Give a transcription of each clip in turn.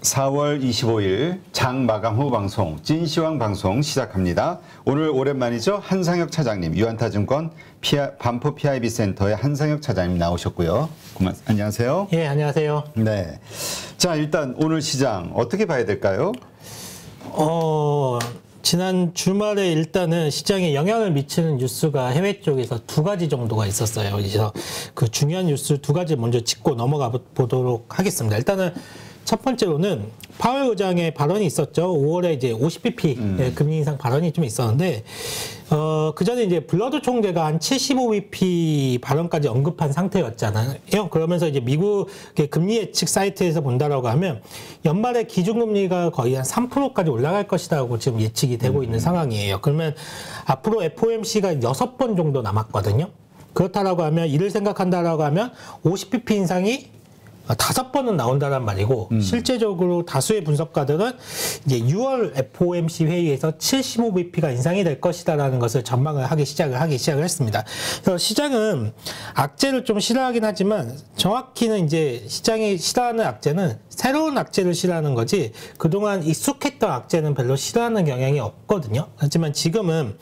4월 25일 장 마감 후 방송 찐시황 방송 시작합니다. 오늘 오랜만이죠. 한상혁 차장님, 유한타증권 반포 PIB 센터의 한상혁 차장님 나오셨고요. 안녕하세요. 예, 안녕하세요. 네. 자, 일단 오늘 시장 어떻게 봐야 될까요? 지난 주말에 일단은 시장에 영향을 미치는 뉴스가 해외 쪽에서 두 가지 정도가 있었어요. 그래서 그 중요한 뉴스 두 가지 먼저 짚고 넘어가 보도록 하겠습니다. 일단은 첫 번째로는 파월 의장의 발언이 있었죠. 5월에 이제 50bp 금리 인상 발언이 좀 있었는데, 그 전에 이제 블러드 총재가 한 75bp 발언까지 언급한 상태였잖아요. 그러면서 이제 미국의 금리 예측 사이트에서 본다라고 하면 연말에 기준금리가 거의 한 3%까지 올라갈 것이라고 지금 예측이 되고 있는 상황이에요. 그러면 앞으로 FOMC가 6번 정도 남았거든요. 그렇다라고 하면 이를 생각한다라고 하면 50bp 인상이 5번은 나온다란 말이고, 실제적으로 다수의 분석가들은 이제 6월 FOMC 회의에서 75bp가 인상이 될 것이다라는 것을 전망을 하기 시작을 했습니다. 그래서 시장은 악재를 좀 싫어하긴 하지만 정확히는 이제 시장이 싫어하는 악재는 새로운 악재를 싫어하는 거지 그동안 익숙했던 악재는 별로 싫어하는 경향이 없거든요. 하지만 지금은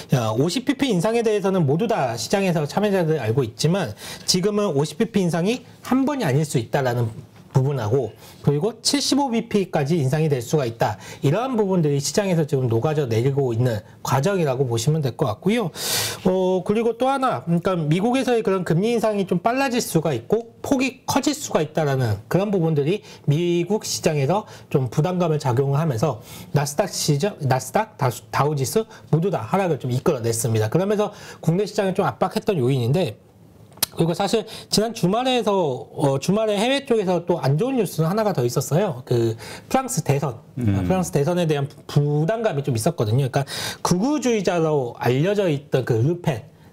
50bp 인상에 대해서는 모두 다 시장에서 참여자들이 알고 있지만 지금은 50bp 인상이 한 번이 아닐 수 있다라는 부분하고, 그리고 75bp까지 인상이 될 수가 있다. 이러한 부분들이 시장에서 지금 녹아져 내리고 있는 과정이라고 보시면 될 것 같고요. 그리고 또 하나, 그러니까 미국에서의 그런 금리 인상이 좀 빨라질 수가 있고 폭이 커질 수가 있다라는 그런 부분들이 미국 시장에서 좀 부담감을 작용하면서 나스닥, 다우지수 모두 다 하락을 좀 이끌어냈습니다. 그러면서 국내 시장을 좀 압박했던 요인인데, 그리고 사실 지난 주말에 해외 쪽에서 또 안 좋은 뉴스는 하나가 더 있었어요. 그 프랑스 대선, 프랑스 대선에 대한 부담감이 좀 있었거든요. 그러니까 극우주의자로 알려져 있던 그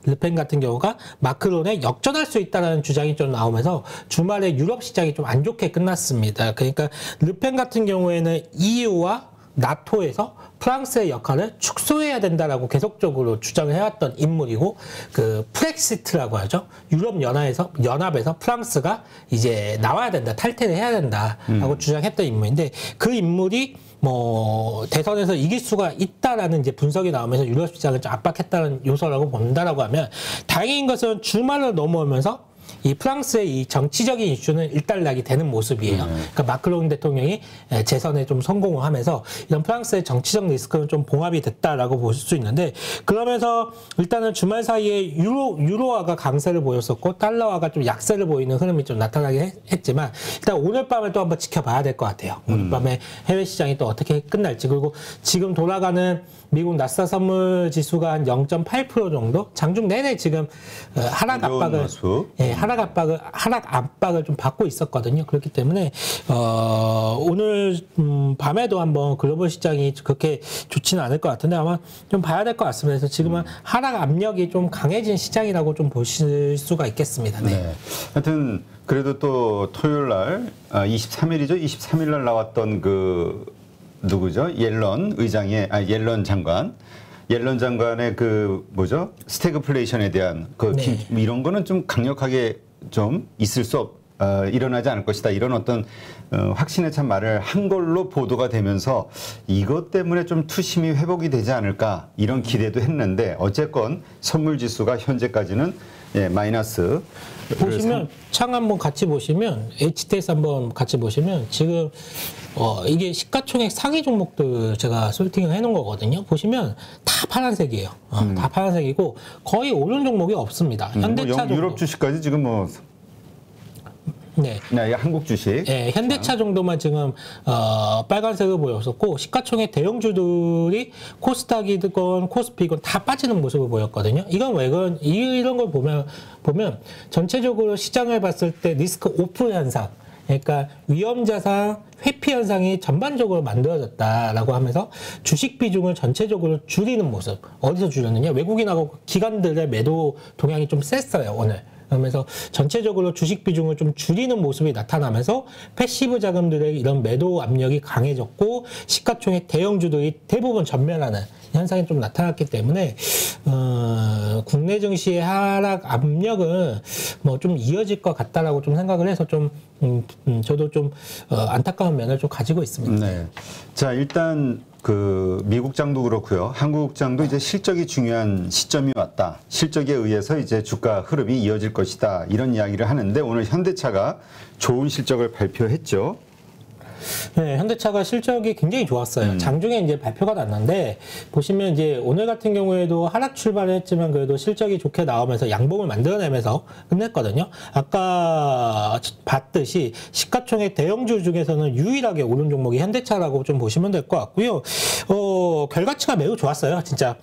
르펜 같은 경우가 마크론에 역전할 수 있다는 주장이 좀 나오면서 주말에 유럽 시장이 좀 안 좋게 끝났습니다. 그러니까 르펜 같은 경우에는 EU와 나토에서 프랑스의 역할을 축소해야 된다라고 계속적으로 주장을 해왔던 인물이고, 그 프렉시트라고 하죠. 유럽 연합에서 프랑스가 이제 나와야 된다, 탈퇴를 해야 된다라고 주장했던 인물인데, 그 인물이 뭐 대선에서 이길 수가 있다라는 이제 분석이 나오면서 유럽 시장을 좀 압박했다는 요소라고 본다라고 하면, 다행인 것은 주말을 넘어오면서 이 프랑스의 이 정치적인 이슈는 일단락이 되는 모습이에요. 그러니까 마크롱 대통령이 재선에 좀 성공을 하면서 이런 프랑스의 정치적 리스크는 좀 봉합이 됐다라고 볼 수 있는데, 그러면서 일단은 주말 사이에 유로화가 강세를 보였었고 달러화가 좀 약세를 보이는 흐름이 좀 나타나긴 했지만, 일단 오늘 밤을 또 한번 지켜봐야 될 것 같아요. 오늘 밤에 해외 시장이 또 어떻게 끝날지. 그리고 지금 돌아가는 미국 나스닥 선물 지수가 한 0.8% 정도 장중 내내 지금 하락 압박을 좀 받고 있었거든요. 그렇기 때문에 오늘 밤에도 한번 글로벌 시장이 그렇게 좋지는 않을 것 같은데 아마 좀 봐야 될 것 같습니다. 그래서 지금은 하락 압력이 좀 강해진 시장이라고 좀 보실 수가 있겠습니다. 네. 하여튼 그래도 또 토요일 날 23일이죠. 23일 날 나왔던 그 누구죠? 옐런 장관의 그 뭐죠? 스태그플레이션에 대한 그 이런 거는 좀 강력하게 좀 일어나지 않을 것이다. 이런 어떤 확신에 찬 말을 한 걸로 보도가 되면서 이것 때문에 좀 투심이 회복이 되지 않을까 이런 기대도 했는데, 어쨌건 선물 지수가 현재까지는 마이너스. 보시면 창 한번 같이 보시면 HTS 한번 같이 보시면 지금 이게 시가총액 상위 종목들 제가 솔팅을 해놓은 거거든요. 보시면 다 파란색이에요. 다 파란색이고 거의 오른 종목이 없습니다. 현대차 유럽 주식까지 지금 뭐. 네, 한국 주식. 네, 현대차 정도만 지금 빨간색을 보였었고, 시가총액 대형주들이 코스닥이건 코스피건 다 빠지는 모습을 보였거든요. 이건 왜 이런 걸 보면 전체적으로 시장을 봤을 때 리스크 오프 현상, 그러니까 위험자산 회피 현상이 전반적으로 만들어졌다라고 하면서 주식 비중을 전체적으로 줄이는 모습. 어디서 줄였느냐? 외국인하고 기관들의 매도 동향이 좀 셌어요, 오늘. 그러면서 전체적으로 주식 비중을 좀 줄이는 모습이 나타나면서 패시브 자금들의 이런 매도 압력이 강해졌고 시가총액 대형주들이 대부분 전멸하는 현상이 좀 나타났기 때문에 국내 증시의 하락 압력은 뭐 좀 이어질 것 같다라고 좀 생각을 해서 좀 저도 좀 안타까운 면을 좀 가지고 있습니다. 네. 자, 일단 그 미국 장도 그렇고요. 한국 장도 이제 실적이 중요한 시점이 왔다. 실적에 의해서 이제 주가 흐름이 이어질 것이다. 이런 이야기를 하는데 오늘 현대차가 좋은 실적을 발표했죠. 네, 현대차가 실적이 굉장히 좋았어요. 장중에 이제 발표가 났는데 보시면 이제 오늘 같은 경우에도 하락 출발을 했지만 그래도 실적이 좋게 나오면서 양봉을 만들어내면서 끝냈거든요. 아까 봤듯이 시가총액 대형주 중에서는 유일하게 오른 종목이 현대차라고 좀 보시면 될 것 같고요. 결과치가 매우 좋았어요. 진짜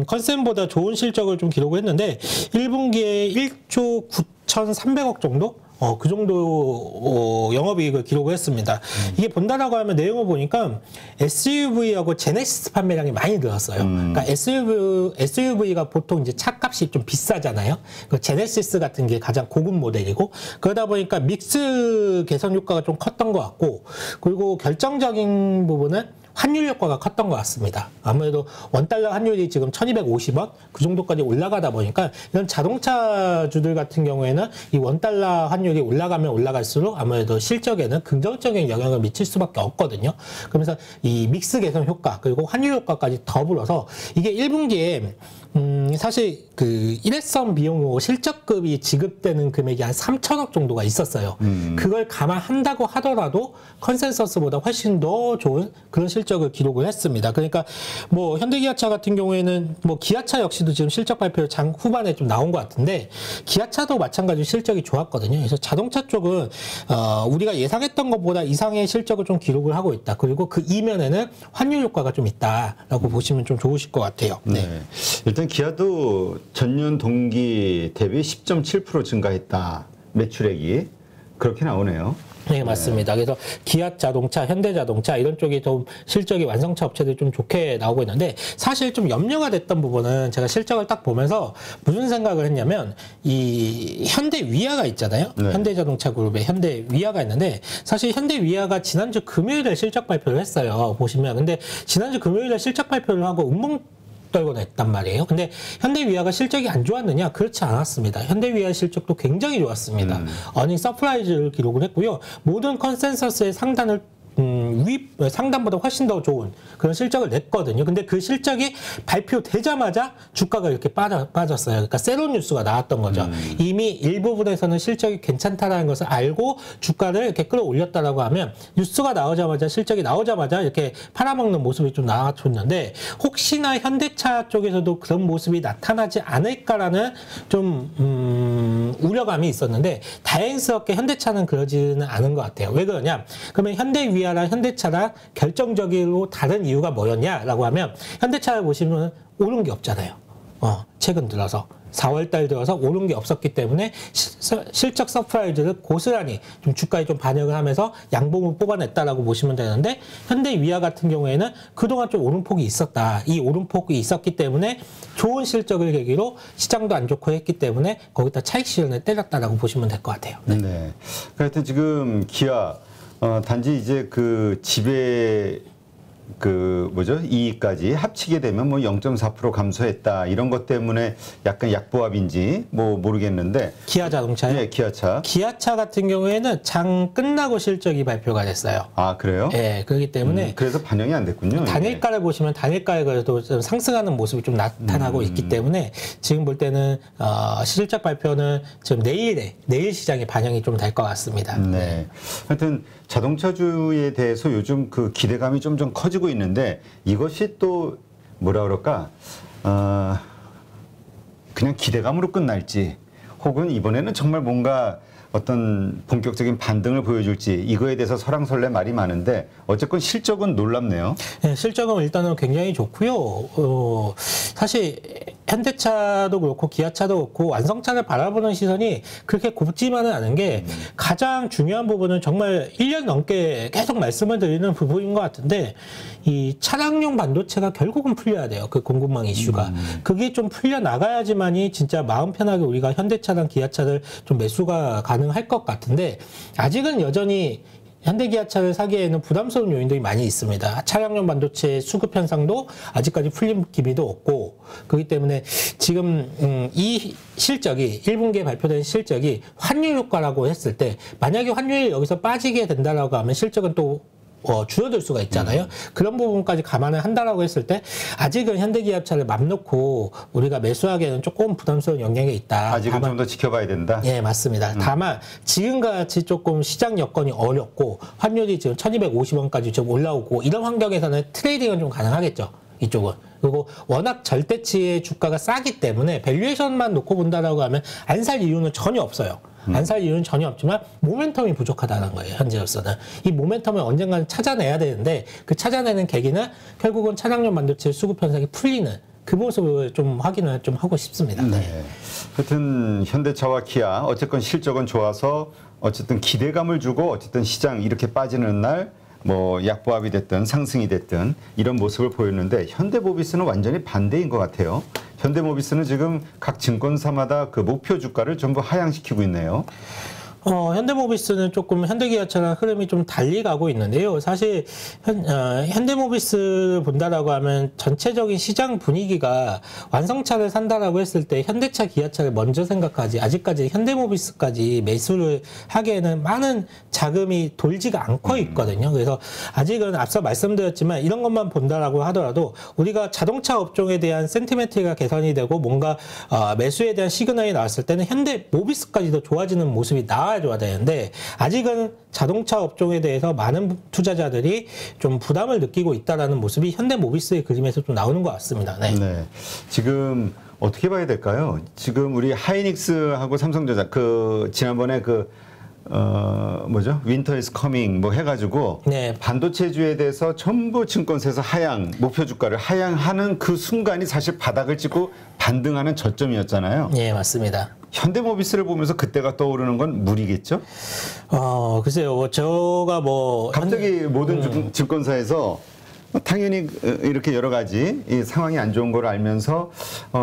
컨센보다 좋은 실적을 좀 기록을 했는데 1분기에 1조 9,300억 정도? 그 정도 영업이익을 기록을 했습니다. 이게 본다라고 하면 내용을 보니까 SUV하고 제네시스 판매량이 많이 늘었어요. 그러니까 SUV가 보통 이제 차값이 좀 비싸잖아요. 그 제네시스 같은 게 가장 고급 모델이고 그러다 보니까 믹스 개선 효과가 좀 컸던 것 같고 그리고 결정적인 부분은 환율 효과가 컸던 것 같습니다. 아무래도 원달러 환율이 지금 1250원 그 정도까지 올라가다 보니까 이런 자동차주들 같은 경우에는 이 원달러 환율이 올라가면 올라갈수록 아무래도 실적에는 긍정적인 영향을 미칠 수밖에 없거든요. 그러면서 이 믹스 개선 효과 그리고 환율 효과까지 더불어서 이게 1분기에 사실 그 일회성 비용으로 실적급이 지급되는 금액이 한 3천억 정도가 있었어요. 그걸 감안한다고 하더라도 컨센서스보다 훨씬 더 좋은 그런 실적을 기록을 했습니다. 그러니까 뭐 현대기아차 같은 경우에는 뭐 기아차 역시도 지금 실적 발표 장 후반에 좀 나온 것 같은데 기아차도 마찬가지로 실적이 좋았거든요. 그래서 자동차 쪽은 우리가 예상했던 것보다 이상의 실적을 좀 기록을 하고 있다. 그리고 그 이면에는 환율 효과가 좀 있다라고 보시면 좀 좋으실 것 같아요. 네. 일단 기아도 전년 동기 대비 10.7% 증가했다. 매출액이 그렇게 나오네요. 네, 맞습니다. 그래서 기아 자동차, 현대 자동차 이런 쪽이 좀 실적이 완성차 업체들이 좀 좋게 나오고 있는데 사실 좀 염려가 됐던 부분은 제가 실적을 딱 보면서 무슨 생각을 했냐면 이 현대 위아가 있잖아요. 네. 현대 자동차 그룹에 현대 위아가 있는데 사실 현대 위아가 지난주 금요일에 실적 발표를 했어요. 보시면 근데 지난주 금요일에 실적 발표를 하고 떨고 냈단 말이에요. 근데 현대위아가 실적이 안 좋았느냐? 그렇지 않았습니다. 현대위아 실적도 굉장히 좋았습니다. 어닝 서프라이즈를 기록을 했고요. 모든 컨센서스의 상단을 상단보다 훨씬 더 좋은 그런 실적을 냈거든요. 근데 그 실적이 발표되자마자 주가가 이렇게 빠졌어요. 그러니까 세로 뉴스가 나왔던 거죠. 이미 일부분에서는 실적이 괜찮다라는 것을 알고 주가를 이렇게 끌어올렸다라고 하면 뉴스가 나오자마자 실적이 나오자마자 이렇게 팔아먹는 모습이 좀 나와줬는데 혹시나 현대차 쪽에서도 그런 모습이 나타나지 않을까라는 좀 우려감이 있었는데 다행스럽게 현대차는 그러지는 않은 것 같아요. 왜 그러냐? 그러면 현대위아 현대차랑 결정적으로 다른 이유가 뭐였냐라고 하면 현대차를 보시면 오른 게 없잖아요. 최근 들어서 4월 달 들어서 오른 게 없었기 때문에 실적 서프라이즈를 고스란히 좀 주가에 좀 반영을 하면서 양봉을 뽑아냈다라고 보시면 되는데 현대위아 같은 경우에는 그동안 좀 오름폭이 있었다. 이 오름폭이 있었기 때문에 좋은 실적을 계기로 시장도 안 좋고 했기 때문에 거기다 차익 실현을 때렸다라고 보시면 될 것 같아요. 네. 하여튼 지금 기아 단지 이제 그 지배 이익까지 합치게 되면 뭐 0.4% 감소했다 이런 것 때문에 약간 약보합인지 뭐 모르겠는데 기아 자동차요? 네, 기아차. 기아차 같은 경우에는 장 끝나고 실적이 발표가 됐어요. 아, 그래요? 네, 그렇기 때문에 그래서 반영이 안 됐군요. 단일가를 보시면 단일가에 그래도 좀 상승하는 모습이 좀 나타나고 있기 때문에 지금 볼 때는 실적 발표는 지금 내일 시장에 반영이 좀 될 것 같습니다. 네. 하여튼 자동차주에 대해서 요즘 그 기대감이 좀 커지고 있는데 이것이 또 뭐라 그럴까 그냥 기대감으로 끝날지 혹은 이번에는 정말 뭔가 어떤 본격적인 반등을 보여줄지 이거에 대해서 설왕설래 말이 많은데 어쨌건 실적은 놀랍네요. 네, 실적은 일단은 굉장히 좋고요. 사실 현대차도 그렇고 기아차도 그렇고 완성차를 바라보는 시선이 그렇게 곱지만은 않은 게 가장 중요한 부분은 정말 1년 넘게 계속 말씀을 드리는 부분인 것 같은데 이 차량용 반도체가 결국은 풀려야 돼요. 그 공급망 이슈가. 그게 좀 풀려 나가야지만이 진짜 마음 편하게 우리가 현대차랑 기아차를 좀 매수가 가능할 것 같은데 아직은 여전히 현대기아차를 사기에는 부담스러운 요인들이 많이 있습니다. 차량용 반도체 수급 현상도 아직까지 풀린 기미도 없고 그렇기 때문에 지금 이 실적이 1분기에 발표된 실적이 환율 효과라고 했을 때 만약에 환율이 여기서 빠지게 된다라고 하면 실적은 또 줄어들 수가 있잖아요. 그런 부분까지 감안을 한다라고 했을 때 아직은 현대기아차를 맘 놓고 우리가 매수하기에는 조금 부담스러운 영향이 있다. 아직은 좀 더 지켜봐야 된다. 예, 맞습니다. 다만 지금같이 조금 시장 여건이 어렵고 환율이 지금 1250원까지 좀 올라오고 이런 환경에서는 트레이딩은 좀 가능하겠죠. 이쪽은. 그리고 워낙 절대치의 주가가 싸기 때문에 밸류에이션만 놓고 본다라고 하면 안 살 이유는 전혀 없어요. 안 살 이유는 전혀 없지만 모멘텀이 부족하다는 거예요. 현재로서는. 이 모멘텀을 언젠가는 찾아내야 되는데 그 찾아내는 계기는 결국은 차량용 반도체 수급 현상이 풀리는 그 모습을 좀 확인을 좀 하고 싶습니다. 네. 하여튼 현대차와 기아 어쨌건 실적은 좋아서 어쨌든 기대감을 주고 어쨌든 시장 이렇게 빠지는 날 뭐 약보합이 됐든 상승이 됐든 이런 모습을 보였는데 현대모비스는 완전히 반대인 것 같아요. 현대모비스는 지금 각 증권사마다 그 목표 주가를 전부 하향시키고 있네요. 현대모비스는 조금 현대기아차랑 흐름이 좀 달리 가고 있는데요. 사실 현대모비스를 본다라고 하면 전체적인 시장 분위기가 완성차를 산다라고 했을 때 현대차, 기아차를 먼저 생각하지 아직까지 현대모비스까지 매수를 하기에는 많은 자금이 돌지가 않고 있거든요. 그래서 아직은 앞서 말씀드렸지만 이런 것만 본다라고 하더라도 우리가 자동차 업종에 대한 센티멘트가 개선이 되고 뭔가 매수에 대한 시그널이 나왔을 때는 현대모비스까지도 좋아지는 모습이 나와줘야 되는데 아직은 자동차 업종에 대해서 많은 투자자들이 좀 부담을 느끼고 있다라는 모습이 현대모비스의 그림에서 좀 나오는 것 같습니다. 네. 네. 지금 어떻게 봐야 될까요? 지금 우리 하이닉스하고 삼성전자 지난번에 뭐죠? 윈터 이즈 커밍 뭐 해가지고 네. 반도체주에 대해서 전부 증권사에서 목표 주가를 하향하는 그 순간이 사실 바닥을 찍고 반등하는 저점이었잖아요. 네, 맞습니다. 현대모비스를 보면서 그때가 떠오르는 건 무리겠죠? 글쎄요. 제가 갑자기 모든 증권사에서 당연히 이렇게 여러 가지 이 상황이 안 좋은 걸 알면서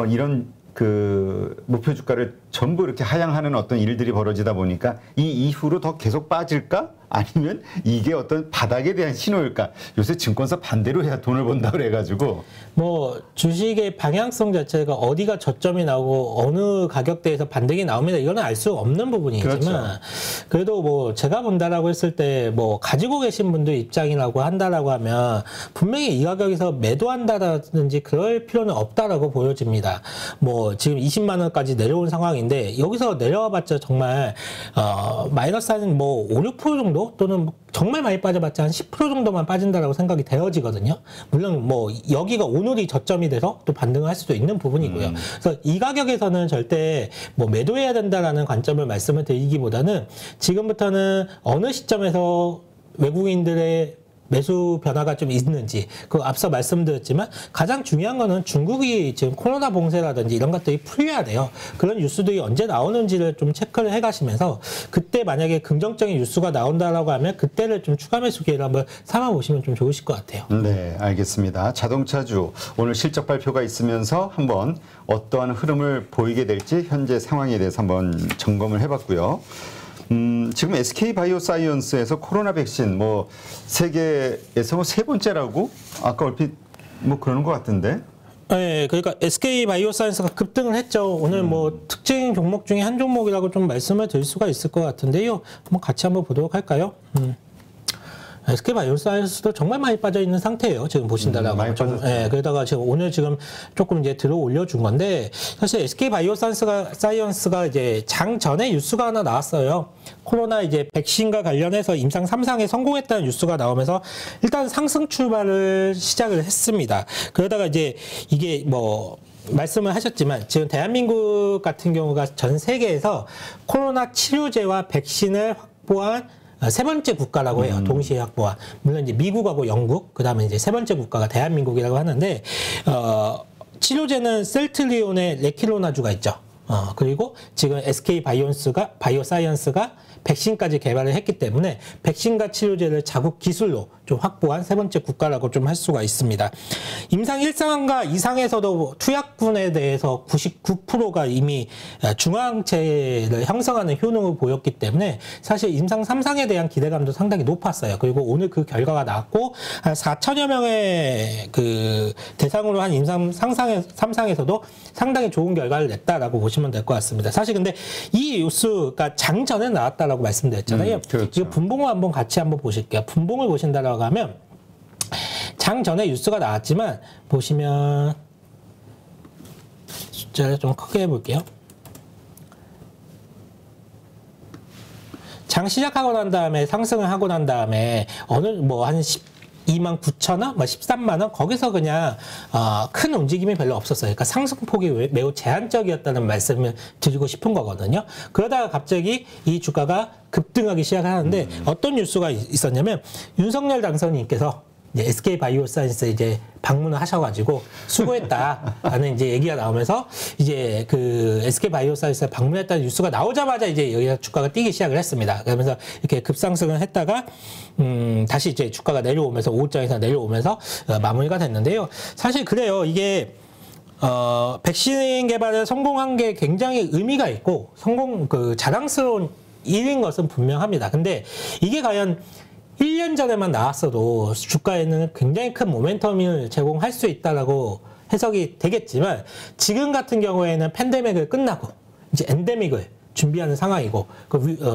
이런 그 목표 주가를 전부 이렇게 하향하는 어떤 일들이 벌어지다 보니까 이 이후로 더 계속 빠질까? 아니면 이게 어떤 바닥에 대한 신호일까? 요새 증권사 반대로 해야 돈을 번다 그래가지고 주식의 방향성 자체가 어디가 저점이 나오고 어느 가격대에서 반등이 나옵니다. 이거는 알 수 없는 부분이지만 그렇죠. 그래도 제가 본다라고 했을 때 가지고 계신 분들 입장이라고 한다라고 하면 분명히 이 가격에서 매도한다라든지 그럴 필요는 없다라고 보여집니다. 지금 20만 원까지 내려온 상황인데 여기서 내려와봤자 정말 마이너스 한 5, 6% 정도 또는 정말 많이 빠져봤자 한 10% 정도만 빠진다라고 생각이 되어지거든요. 물론 여기가 오늘이 저점이 돼서 또 반등을 할 수도 있는 부분이고요. 그래서 이 가격에서는 절대 매도해야 된다라는 관점을 말씀을 드리기보다는 지금부터는 어느 시점에서 외국인들의 매수 변화가 좀 있는지 앞서 말씀드렸지만 가장 중요한 거는 중국이 지금 코로나 봉쇄라든지 이런 것들이 풀려야 돼요. 그런 뉴스들이 언제 나오는지를 좀 체크를 해가시면서 그때 만약에 긍정적인 뉴스가 나온다라고 하면 그때를 좀 추가 매수 기회를 한번 삼아보시면 좀 좋으실 것 같아요. 네, 알겠습니다. 자동차주 오늘 실적 발표가 있으면서 한번 어떠한 흐름을 보이게 될지 현재 상황에 대해서 한번 점검을 해봤고요. 지금 SK바이오사이언스에서 코로나 백신 세계에서 세 번째라고 아까 얼핏 그러는 것 같은데. 네, 그러니까 SK바이오사이언스가 급등을 했죠. 오늘 특징 종목 중에 한 종목이라고 좀 말씀을 드릴 수가 있을 것 같은데요. 같이 한번 보도록 할까요? SK바이오사이언스도 정말 많이 빠져 있는 상태예요. 지금 보신다라고. 그러다가 오늘 조금 이제 들어 올려준 건데 사실 SK바이오사이언스가 이제 장 전에 뉴스가 하나 나왔어요. 코로나 이제 백신과 관련해서 임상 3상에 성공했다는 뉴스가 나오면서 일단 상승 출발을 시작을 했습니다. 그러다가 이제 이게 말씀을 하셨지만 지금 대한민국 같은 경우가 전 세계에서 코로나 치료제와 백신을 확보한 세 번째 국가라고 해요. 동시에 확보한. 물론 이제 미국하고 영국, 그 다음에 이제 세 번째 국가가 대한민국이라고 하는데, 치료제는 셀트리온의 레킬로나주가 있죠. 그리고 지금 SK 바이오사이언스가 백신까지 개발을 했기 때문에 백신과 치료제를 자국 기술로 좀 확보한 세 번째 국가라고 좀 할 수가 있습니다. 임상 1상과 2상에서도 투약군에 대해서 99%가 이미 중화항체를 형성하는 효능을 보였기 때문에 사실 임상 3상에 대한 기대감도 상당히 높았어요. 그리고 오늘 그 결과가 나왔고 한 4천여 명의 그 대상으로 한 임상 3상에서도 상당히 좋은 결과를 냈다라고 보시면 될 것 같습니다. 사실 근데 이 뉴스가 장전에 나왔다라고 말씀드렸잖아요. 그렇죠. 이 분봉을 한번 같이 한번 보실게요. 분봉을 보신다라고 하면 장전에 뉴스가 나왔지만 보시면 숫자를 좀 크게 해볼게요. 장 시작하고 난 다음에 상승을 하고 난 다음에 어느 뭐 한 29,000원, 13만원 거기서 그냥 큰 움직임이 별로 없었어요. 그러니까 상승폭이 매우 제한적이었다는 말씀을 드리고 싶은 거거든요. 그러다가 갑자기 이 주가가 급등하기 시작하는데 어떤 뉴스가 있었냐면 윤석열 당선인께서 이제 SK 바이오사이언스 이제 방문을 하셔가지고 수고했다라는 이제 얘기가 나오면서 이제 그 SK 바이오사이언스에 방문했다는 뉴스가 나오자마자 이제 여기가 주가가 뛰기 시작을 했습니다. 그러면서 이렇게 급상승을 했다가 다시 이제 주가가 내려오면서 5억장에서 내려오면서 마무리가 됐는데요. 사실 그래요. 이게 백신 개발에 성공한 게 굉장히 의미가 있고 자랑스러운 일인 것은 분명합니다. 근데 이게 과연 1년 전에만 나왔어도 주가에는 굉장히 큰 모멘텀을 제공할 수 있다라고 해석이 되겠지만 지금 같은 경우에는 팬데믹을 끝나고 이제 엔데믹을 준비하는 상황이고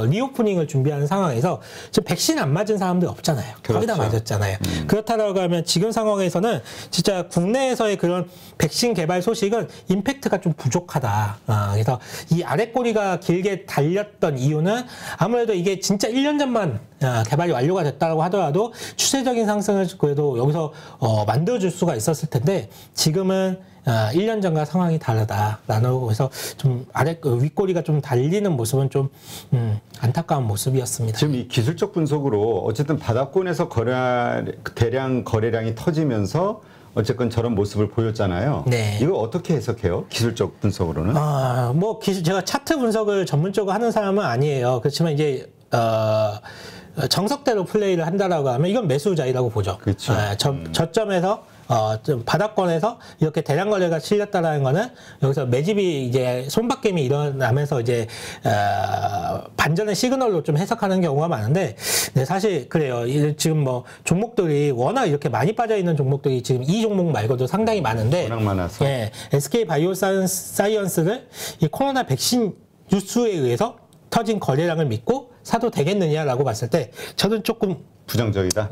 리오프닝을 준비하는 상황에서 지금 백신 안 맞은 사람들 없잖아요. 그렇죠. 거의 다 맞았잖아요. 그렇다라고 하면 지금 상황에서는 진짜 국내에서의 그런 백신 개발 소식은 임팩트가 좀 부족하다. 그래서 이 아랫꼬리가 길게 달렸던 이유는 아무래도 이게 진짜 1년 전만 개발이 완료가 됐다고 하더라도 추세적인 상승을 그래도 여기서 만들어줄 수가 있었을 텐데 지금은 1년 전과 상황이 다르다라는 해서 좀 윗꼬리가 좀 달리는 모습은 좀 안타까운 모습이었습니다. 지금 이 기술적 분석으로 어쨌든 바닥권에서 대량 거래량이 터지면서 어쨌건 저런 모습을 보였잖아요. 네. 이거 어떻게 해석해요? 기술적 분석으로는? 제가 차트 분석을 전문적으로 하는 사람은 아니에요. 그렇지만 이제 정석대로 플레이를 한다라고 하면 이건 매수자이라고 보죠. 그렇죠. 저점에서 좀 바닥권에서 이렇게 대량 거래가 실렸다라는 거는 여기서 매집이 이제 손바뀜이 일어나면서 이제 반전의 시그널로 좀 해석하는 경우가 많은데 네, 사실 그래요. 지금 뭐 종목들이 워낙 이렇게 많이 빠져 있는 종목들이 지금 이 종목 말고도 상당히 많은데 워낙 많아서 SK 바이오사이언스를 이 코로나 백신 뉴스에 의해서 터진 거래량을 믿고 사도 되겠느냐라고 봤을 때 저는 조금 부정적이다.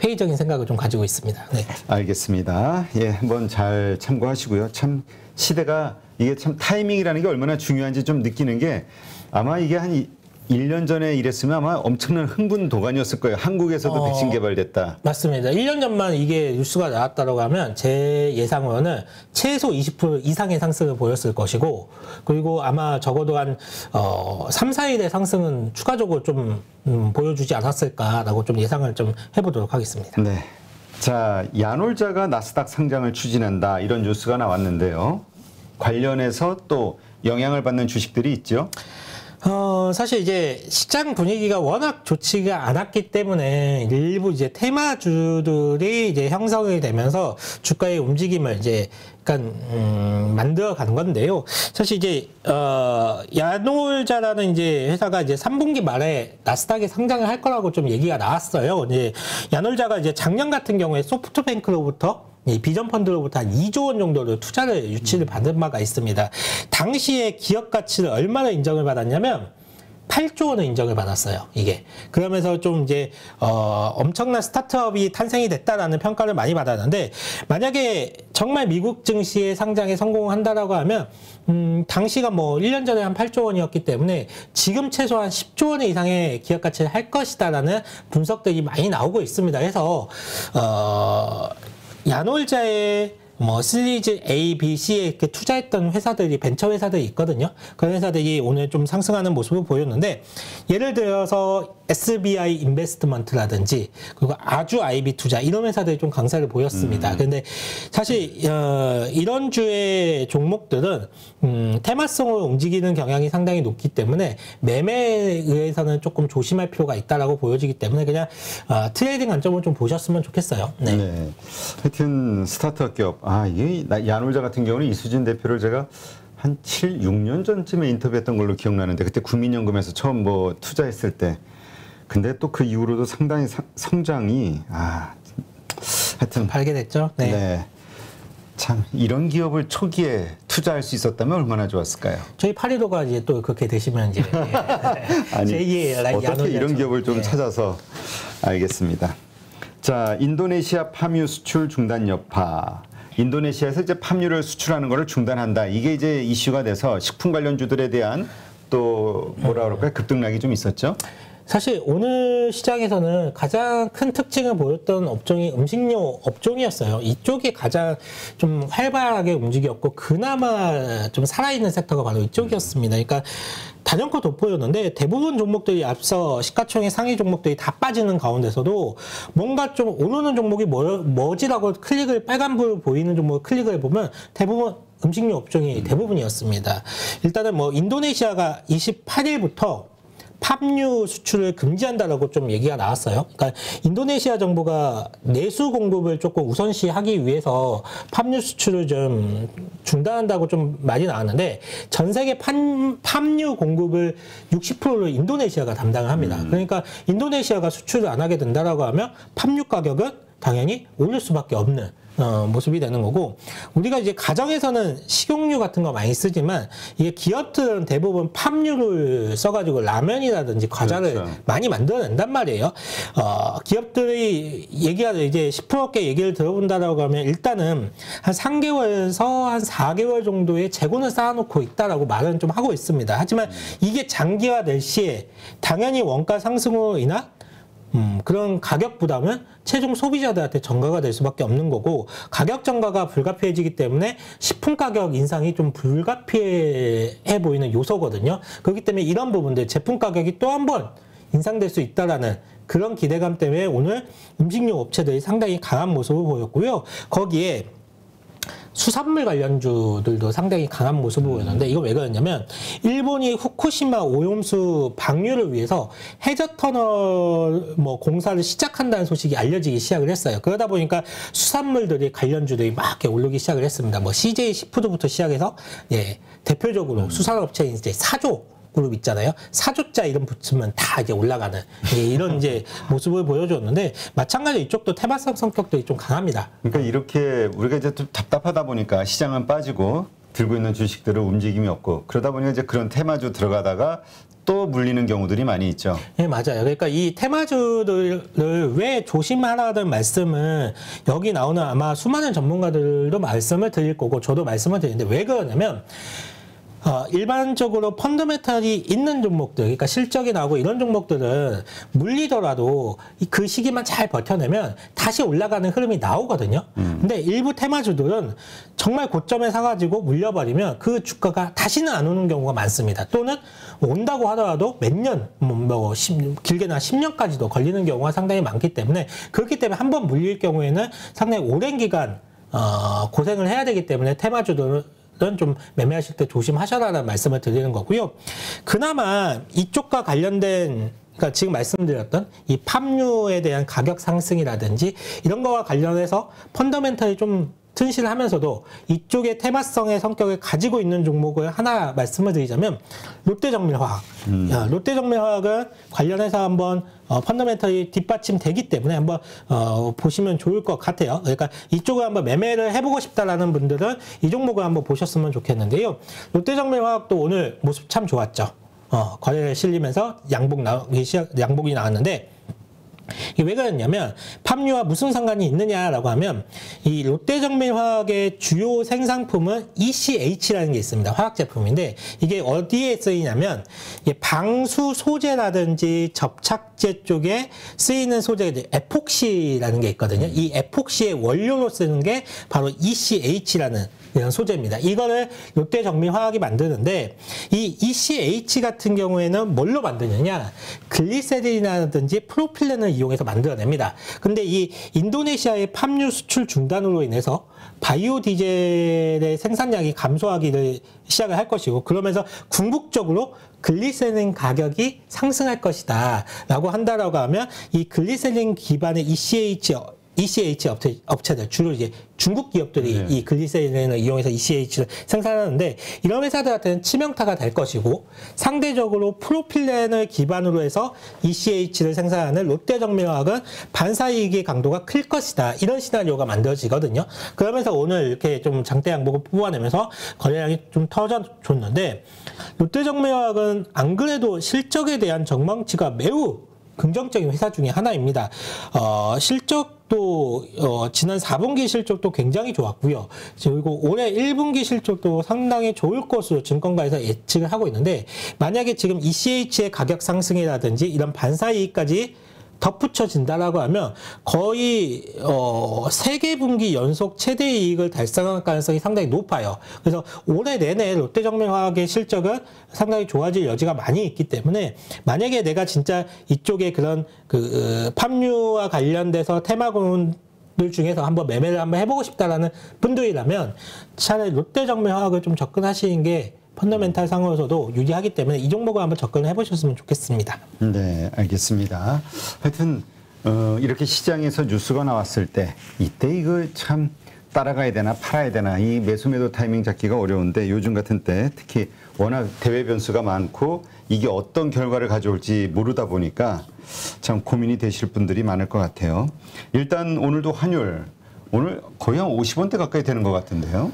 회의적인 생각을 좀 가지고 있습니다. 네. 알겠습니다. 한번 잘 참고하시고요. 참 시대가 이게 참 타이밍이라는 게 얼마나 중요한지 좀 느끼는 게 아마 이게 한 1년 전에 이랬으면 아마 엄청난 흥분도가니였을 거예요. 한국에서도 백신 개발됐다. 맞습니다. 1년 전만 이게 뉴스가 나왔다고 하면 제 예상으로는 최소 20% 이상의 상승을 보였을 것이고 그리고 아마 적어도 한 3, 4일의 상승은 추가적으로 좀 보여주지 않았을까라고 좀 예상을 좀 해보도록 하겠습니다. 네. 자, 야놀자가 나스닥 상장을 추진한다 이런 뉴스가 나왔는데요. 관련해서 또 영향을 받는 주식들이 있죠. 사실 이제 시장 분위기가 워낙 좋지가 않았기 때문에 일부 이제 테마주들이 이제 형성이 되면서 주가의 움직임을 이제 약간 만들어 가는 건데요. 사실 이제 야놀자라는 이제 회사가 이제 3분기 말에 나스닥에 상장을 할 거라고 좀 얘기가 나왔어요. 이제 야놀자가 이제 작년 같은 경우에 소프트뱅크로부터 이 비전 펀드로부터 한 2조 원 정도를 투자를 유치를 받은 바가 있습니다. 당시에 기업 가치를 얼마나 인정을 받았냐면 8조 원을 인정을 받았어요. 이게 그러면서 좀 이제 엄청난 스타트업이 탄생이 됐다라는 평가를 많이 받았는데 만약에 정말 미국 증시에 상장에 성공한다라고 하면 당시가 뭐 1년 전에 한 8조 원이었기 때문에 지금 최소한 10조 원 이상의 기업 가치를 할 것이다라는 분석들이 많이 나오고 있습니다. 그래서 야놀자의 뭐 시리즈 A, B, C에 이렇게 투자했던 회사들이 벤처 회사들이 있거든요. 그런 회사들이 오늘 좀 상승하는 모습을 보였는데 예를 들어서 SBI 인베스트먼트라든지 그리고 아주 IB 투자 이런 회사들이 좀 강세를 보였습니다. 그런데 사실 이런 주의 종목들은 테마성으로 움직이는 경향이 상당히 높기 때문에 매매에 의해서는 조금 조심할 필요가 있다라고 보여지기 때문에 그냥 트레이딩 관점을 좀 보셨으면 좋겠어요. 네. 네. 하여튼 스타트업 기업 이게 야놀자 같은 경우는 이수진 대표를 제가 한 6년 전쯤에 인터뷰했던 걸로 기억나는데 그때 국민연금에서 처음 뭐 투자했을 때 근데 또 그 이후로도 상당히 성장이 하여튼 발견됐죠. 네. 네. 참 이런 기업을 초기에 투자할 수 있었다면 얼마나 좋았을까요? 저희 815가 이제 또 그렇게 되시면 이제 아니 제2의 어떻게 이런 기업을 좀 찾아서 알겠습니다. 자, 인도네시아 팜유 수출 중단 여파. 인도네시아에서 이제 팜유를 수출하는 것을 중단한다. 이게 이제 이슈가 돼서 식품 관련주들에 대한 또 뭐라 그럴까요? 급등락이 좀 있었죠. 사실 오늘 시장에서는 가장 큰 특징을 보였던 업종이 음식료 업종이었어요. 이쪽이 가장 좀 활발하게 움직였고 그나마 좀 살아있는 섹터가 바로 이쪽이었습니다. 그러니까 단연코 돋보였는데 대부분 종목들이 앞서 시가총액 상위 종목들이 다 빠지는 가운데서도 뭔가 좀 오르는 종목이 뭐지라고 빨간불 보이는 종목을 클릭을 해보면 대부분 음식료 업종이 대부분이었습니다. 일단은 뭐 인도네시아가 28일부터 팜유 수출을 금지한다라고 좀 얘기가 나왔어요. 그러니까 인도네시아 정부가 내수 공급을 조금 우선시하기 위해서 팜유 수출을 좀 중단한다고 좀 말이 나왔는데 전 세계 팜유 공급을 60%를 인도네시아가 담당을 합니다. 그러니까 인도네시아가 수출을 안 하게 된다라고 하면 팜유 가격은 당연히 올릴 수밖에 없는 모습이 되는 거고 우리가 이제 가정에서는 식용유 같은 거 많이 쓰지만 이게 기업들은 대부분 팜유를 써가지고 라면이라든지 과자를 그렇죠. 많이 만들어낸단 말이에요. 기업들이 이제 시끄럽게 얘기를 들어본다라고 하면 일단은 한 3개월에서 한 4개월 정도의 재고는 쌓아놓고 있다라고 말은 좀 하고 있습니다. 하지만 이게 장기화될 시에 당연히 원가 상승으로 인한 그런 가격 부담은 최종 소비자들한테 전가가 될 수밖에 없는 거고 가격 전가가 불가피해지기 때문에 식품 가격 인상이 좀 불가피해 보이는 요소거든요. 그렇기 때문에 이런 부분들 제품 가격이 또 한 번 인상될 수 있다라는 그런 기대감 때문에 오늘 음식료 업체들이 상당히 강한 모습을 보였고요. 거기에 수산물 관련주들도 상당히 강한 모습을 보였는데 이거 왜 그러냐면 일본이 후쿠시마 오염수 방류를 위해서 해저터널 공사를 시작한다는 소식이 알려지기 시작을 했어요. 그러다 보니까 수산물들이 관련주들이 막 이렇게 오르기 시작을 했습니다. CJ 시푸드부터 시작해서 대표적으로 수산업체인 이제 사조 그룹 있잖아요. 사조자 이름 붙으면 다 이제 올라가는 이런 이제 모습을 보여줬는데 마찬가지로 이쪽도 테마성 성격들이 좀 강합니다. 그러니까 이렇게 우리가 이제 좀 답답하다 보니까 시장은 빠지고 들고 있는 주식들은 움직임이 없고 그러다 보니까 이제 그런 테마주 들어가다가 또 물리는 경우들이 많이 있죠. 네, 맞아요. 그러니까 이 테마주들을 왜 조심하라는 말씀을 여기 나오는 아마 수많은 전문가들도 말씀을 드릴 거고 저도 말씀을 드리는데 왜 그러냐면 일반적으로 펀더멘탈이 있는 종목들, 그러니까 실적이 나오고 이런 종목들은 물리더라도 그 시기만 잘 버텨내면 다시 올라가는 흐름이 나오거든요. 근데 일부 테마주들은 정말 고점에 사가지고 물려버리면 그 주가가 다시는 안 오는 경우가 많습니다. 또는 온다고 하더라도 몇 년, 길게는 10년까지도 걸리는 경우가 상당히 많기 때문에 그렇기 때문에 한번 물릴 경우에는 상당히 오랜 기간 고생을 해야 되기 때문에 테마주들은 좀 매매하실 때 조심하셔라라는 말씀을 드리는 거고요. 그나마 이쪽과 관련된 그러니까 지금 말씀드렸던 이 팜유에 대한 가격 상승이라든지 이런 거와 관련해서 펀더멘털이 좀 튼실하면서도 이쪽의 테마성의 성격을 가지고 있는 종목을 하나 말씀을 드리자면 롯데정밀화학. 롯데정밀화학은 관련해서 한번 펀더멘털이 뒷받침되기 때문에 한번 보시면 좋을 것 같아요. 그러니까 이쪽을 한번 매매를 해보고 싶다라는 분들은 이 종목을 한번 보셨으면 좋겠는데요. 롯데정밀화학도 오늘 모습 참 좋았죠. 거래에 실리면서 양복이 나왔는데 이게 왜 그랬냐면 팜유와 무슨 상관이 있느냐라고 하면 이 롯데정밀화학의 주요 생산품은 ECH라는 게 있습니다. 화학 제품인데 이게 어디에 쓰이냐면 이게 방수 소재라든지 접착제 쪽에 쓰이는 소재가 에폭시라는 게 있거든요. 이 에폭시의 원료로 쓰는 게 바로 ECH라는 이런 소재입니다. 이거를 롯데정밀화학이 만드는데 이 ECH 같은 경우에는 뭘로 만드느냐? 글리세린이라든지 프로필렌을 이용해서 만들어냅니다. 근데 이 인도네시아의 팜유 수출 중단으로 인해서 바이오 디젤의 생산량이 감소하기를 시작을 할 것이고 그러면서 궁극적으로 글리세린 가격이 상승할 것이다 라고 한다라고 하면 이 글리세린 기반의 ECH 업체들, 주로 이제 중국 기업들이 이 글리세린을 이용해서 ECH를 생산하는데 이런 회사들한테는 치명타가 될 것이고 상대적으로 프로필렌을 기반으로 해서 ECH를 생산하는 롯데정밀화학은 반사이익의 강도가 클 것이다. 이런 시나리오가 만들어지거든요. 그러면서 오늘 이렇게 좀 장대 양복을 뽑아내면서 거래량이 좀 터져줬는데 롯데정밀화학은 안 그래도 실적에 대한 전망치가 매우 긍정적인 회사 중에 하나입니다. 실적도 지난 4분기 실적도 굉장히 좋았고요. 그리고 올해 1분기 실적도 상당히 좋을 것으로 증권가에서 예측을 하고 있는데 만약에 지금 ECH의 가격 상승이라든지 이런 반사이익까지 덧붙여진다라고 하면 거의 3개 분기 연속 최대 이익을 달성할 가능성이 상당히 높아요. 그래서 올해 내내 롯데정밀화학의 실적은 상당히 좋아질 여지가 많이 있기 때문에 만약에 내가 진짜 이쪽에 그런 팜유와 관련돼서 테마군들 중에서 한번 매매를 한번 해보고 싶다라는 분들이라면 차라리 롯데정밀화학을 좀 접근하시는 게 펀더멘탈 상으로서도 유리하기 때문에 이 종목을 한번 접근을 해보셨으면 좋겠습니다. 네, 알겠습니다. 하여튼 이렇게 시장에서 뉴스가 나왔을 때 이때 이거 참 따라가야 되나 팔아야 되나 이 매수 타이밍 잡기가 어려운데 요즘 같은 때 특히 워낙 대외 변수가 많고 이게 어떤 결과를 가져올지 모르다 보니까 참 고민이 되실 분들이 많을 것 같아요. 일단 오늘도 환율 오늘 거의 한 50원대 가까이 되는 것 같은데요.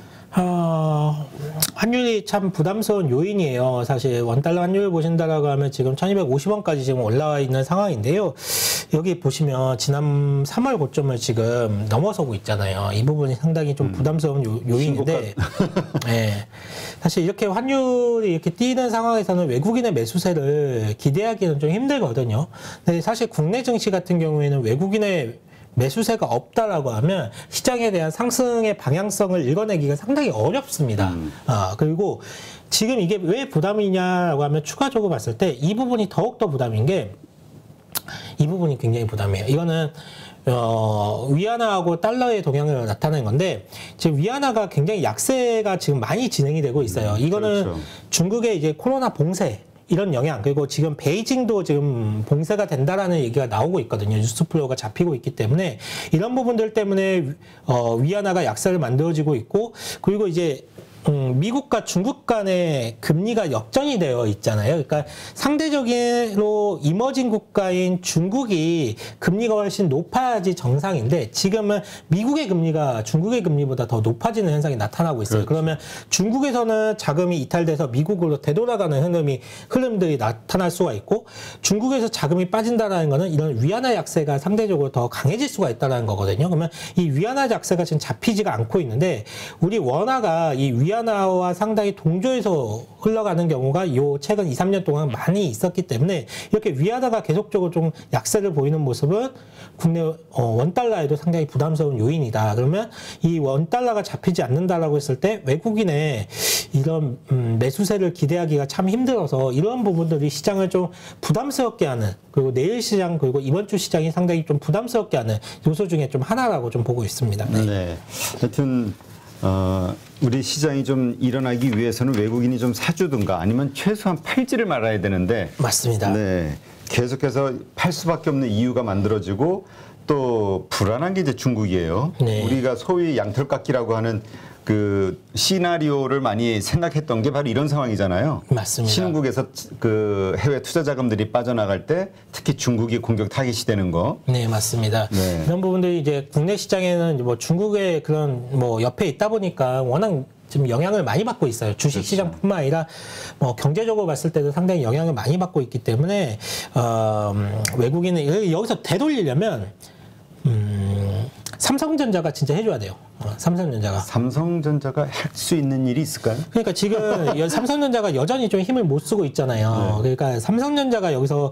환율이 참 부담스러운 요인이에요. 사실 원달러 환율을 보신다라고 하면 지금 1250원까지 지금 올라와 있는 상황인데요. 여기 보시면 지난 3월 고점을 지금 넘어서고 있잖아요. 이 부분이 상당히 좀 부담스러운 요인인데 네. 사실 이렇게 환율이 이렇게 뛰는 상황에서는 외국인의 매수세를 기대하기는 좀 힘들거든요. 근데 사실 국내 증시 같은 경우에는 외국인의 매수세가 없다라고 하면 시장에 대한 상승의 방향성을 읽어내기가 상당히 어렵습니다. 그리고 지금 이게 왜 부담이냐라고 하면 추가적으로 봤을 때 이 부분이 더욱더 부담인 게 이 부분이 굉장히 부담이에요. 이거는 위안화하고 달러의 동향을 나타내는 건데 지금 위안화가 굉장히 약세가 지금 많이 진행이 되고 있어요. 이거는 그렇죠. 중국의 이제 코로나 봉쇄 이런 영향 그리고 지금 베이징도 지금 봉쇄가 된다라는 얘기가 나오고 있거든요. 뉴스 플로우가 잡히고 있기 때문에 이런 부분들 때문에 위안화가 약세를 만들어지고 있고 그리고 이제 미국과 중국 간의 금리가 역전이 되어 있잖아요. 그러니까 상대적으로 이머징 국가인 중국이 금리가 훨씬 높아야지 정상인데 지금은 미국의 금리가 중국의 금리보다 더 높아지는 현상이 나타나고 있어요. 그렇죠. 그러면 중국에서는 자금이 이탈돼서 미국으로 되돌아가는 흐름들이 나타날 수가 있고 중국에서 자금이 빠진다는 것은 이런 위안화 약세가 상대적으로 더 강해질 수가 있다는 거거든요. 그러면 이 위안화 약세가 지금 잡히지가 않고 있는데 우리 원화가 이 위안화와 상당히 동조해서 흘러가는 경우가 요 최근 2, 3년 동안 많이 있었기 때문에 이렇게 위안화가 계속적으로 좀 약세를 보이는 모습은 국내 원달러에도 상당히 부담스러운 요인이다. 그러면 이 원달러가 잡히지 않는다라고 했을 때 외국인의 이런 매수세를 기대하기가 참 힘들어서 이런 부분들이 시장을 좀 부담스럽게 하는 그리고 내일 시장 그리고 이번 주 시장이 상당히 좀 부담스럽게 하는 요소 중에 좀 하나라고 좀 보고 있습니다. 네. 하여튼 우리 시장이 좀 일어나기 위해서는 외국인이 좀 사주든가 아니면 최소한 팔지를 말아야 되는데 맞습니다. 네. 계속해서 팔 수밖에 없는 이유가 만들어지고 또 불안한 게 이제 중국이에요. 네. 우리가 소위 양털깎기라고 하는 그 시나리오를 많이 생각했던 게 바로 이런 상황이잖아요. 맞습니다. 신흥국에서 그 해외 투자 자금들이 빠져나갈 때 특히 중국이 공격 타깃이 되는 거. 네, 맞습니다. 네. 이런 부분들이 이제 국내 시장에는 뭐 중국의 그런 뭐 옆에 있다 보니까 워낙 지금 영향을 많이 받고 있어요. 주식 시장뿐만 아니라 뭐 경제적으로 봤을 때도 상당히 영향을 많이 받고 있기 때문에 외국인은 여기서 되돌리려면 삼성전자가 진짜 해줘야 돼요. 삼성전자가 할 수 있는 일이 있을까요? 그러니까 지금 삼성전자가 여전히 좀 힘을 못 쓰고 있잖아요. 그러니까 삼성전자가 여기서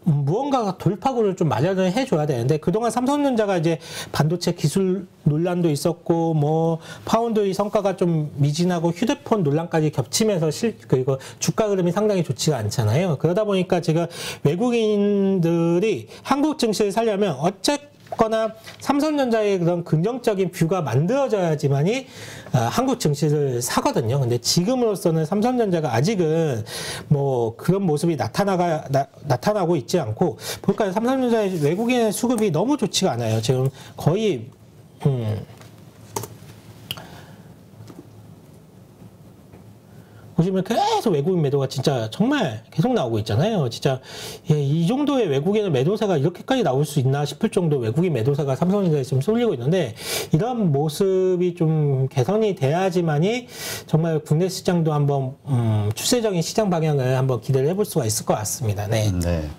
무언가 돌파구를 좀 마련을 해줘야 되는데 그동안 삼성전자가 이제 반도체 기술 논란도 있었고 뭐 파운드의 성과가 좀 미진하고 휴대폰 논란까지 겹치면서 그리고 주가 흐름이 상당히 좋지가 않잖아요. 그러다 보니까 지금 외국인들이 한국 증시를 살려면 어쨌거나 삼성전자의 그런 긍정적인 뷰가 만들어져야지만이 한국 증시를 사거든요. 근데 지금으로서는 삼성전자가 아직은 뭐 그런 모습이 나타나고 있지 않고 볼까요? 삼성전자의 외국인의 수급이 너무 좋지가 않아요. 지금 거의 보시면 계속 외국인 매도가 진짜 정말 계속 나오고 있잖아요. 진짜 이 정도의 외국인의 매도세가 이렇게까지 나올 수 있나 싶을 정도 외국인 매도세가 삼성전자에 지금 쏠리고 있는데 이런 모습이 좀 개선이 돼야지만이 정말 국내 시장도 한번 추세적인 시장 방향을 한번 기대를 해볼 수가 있을 것 같습니다. 네. 네.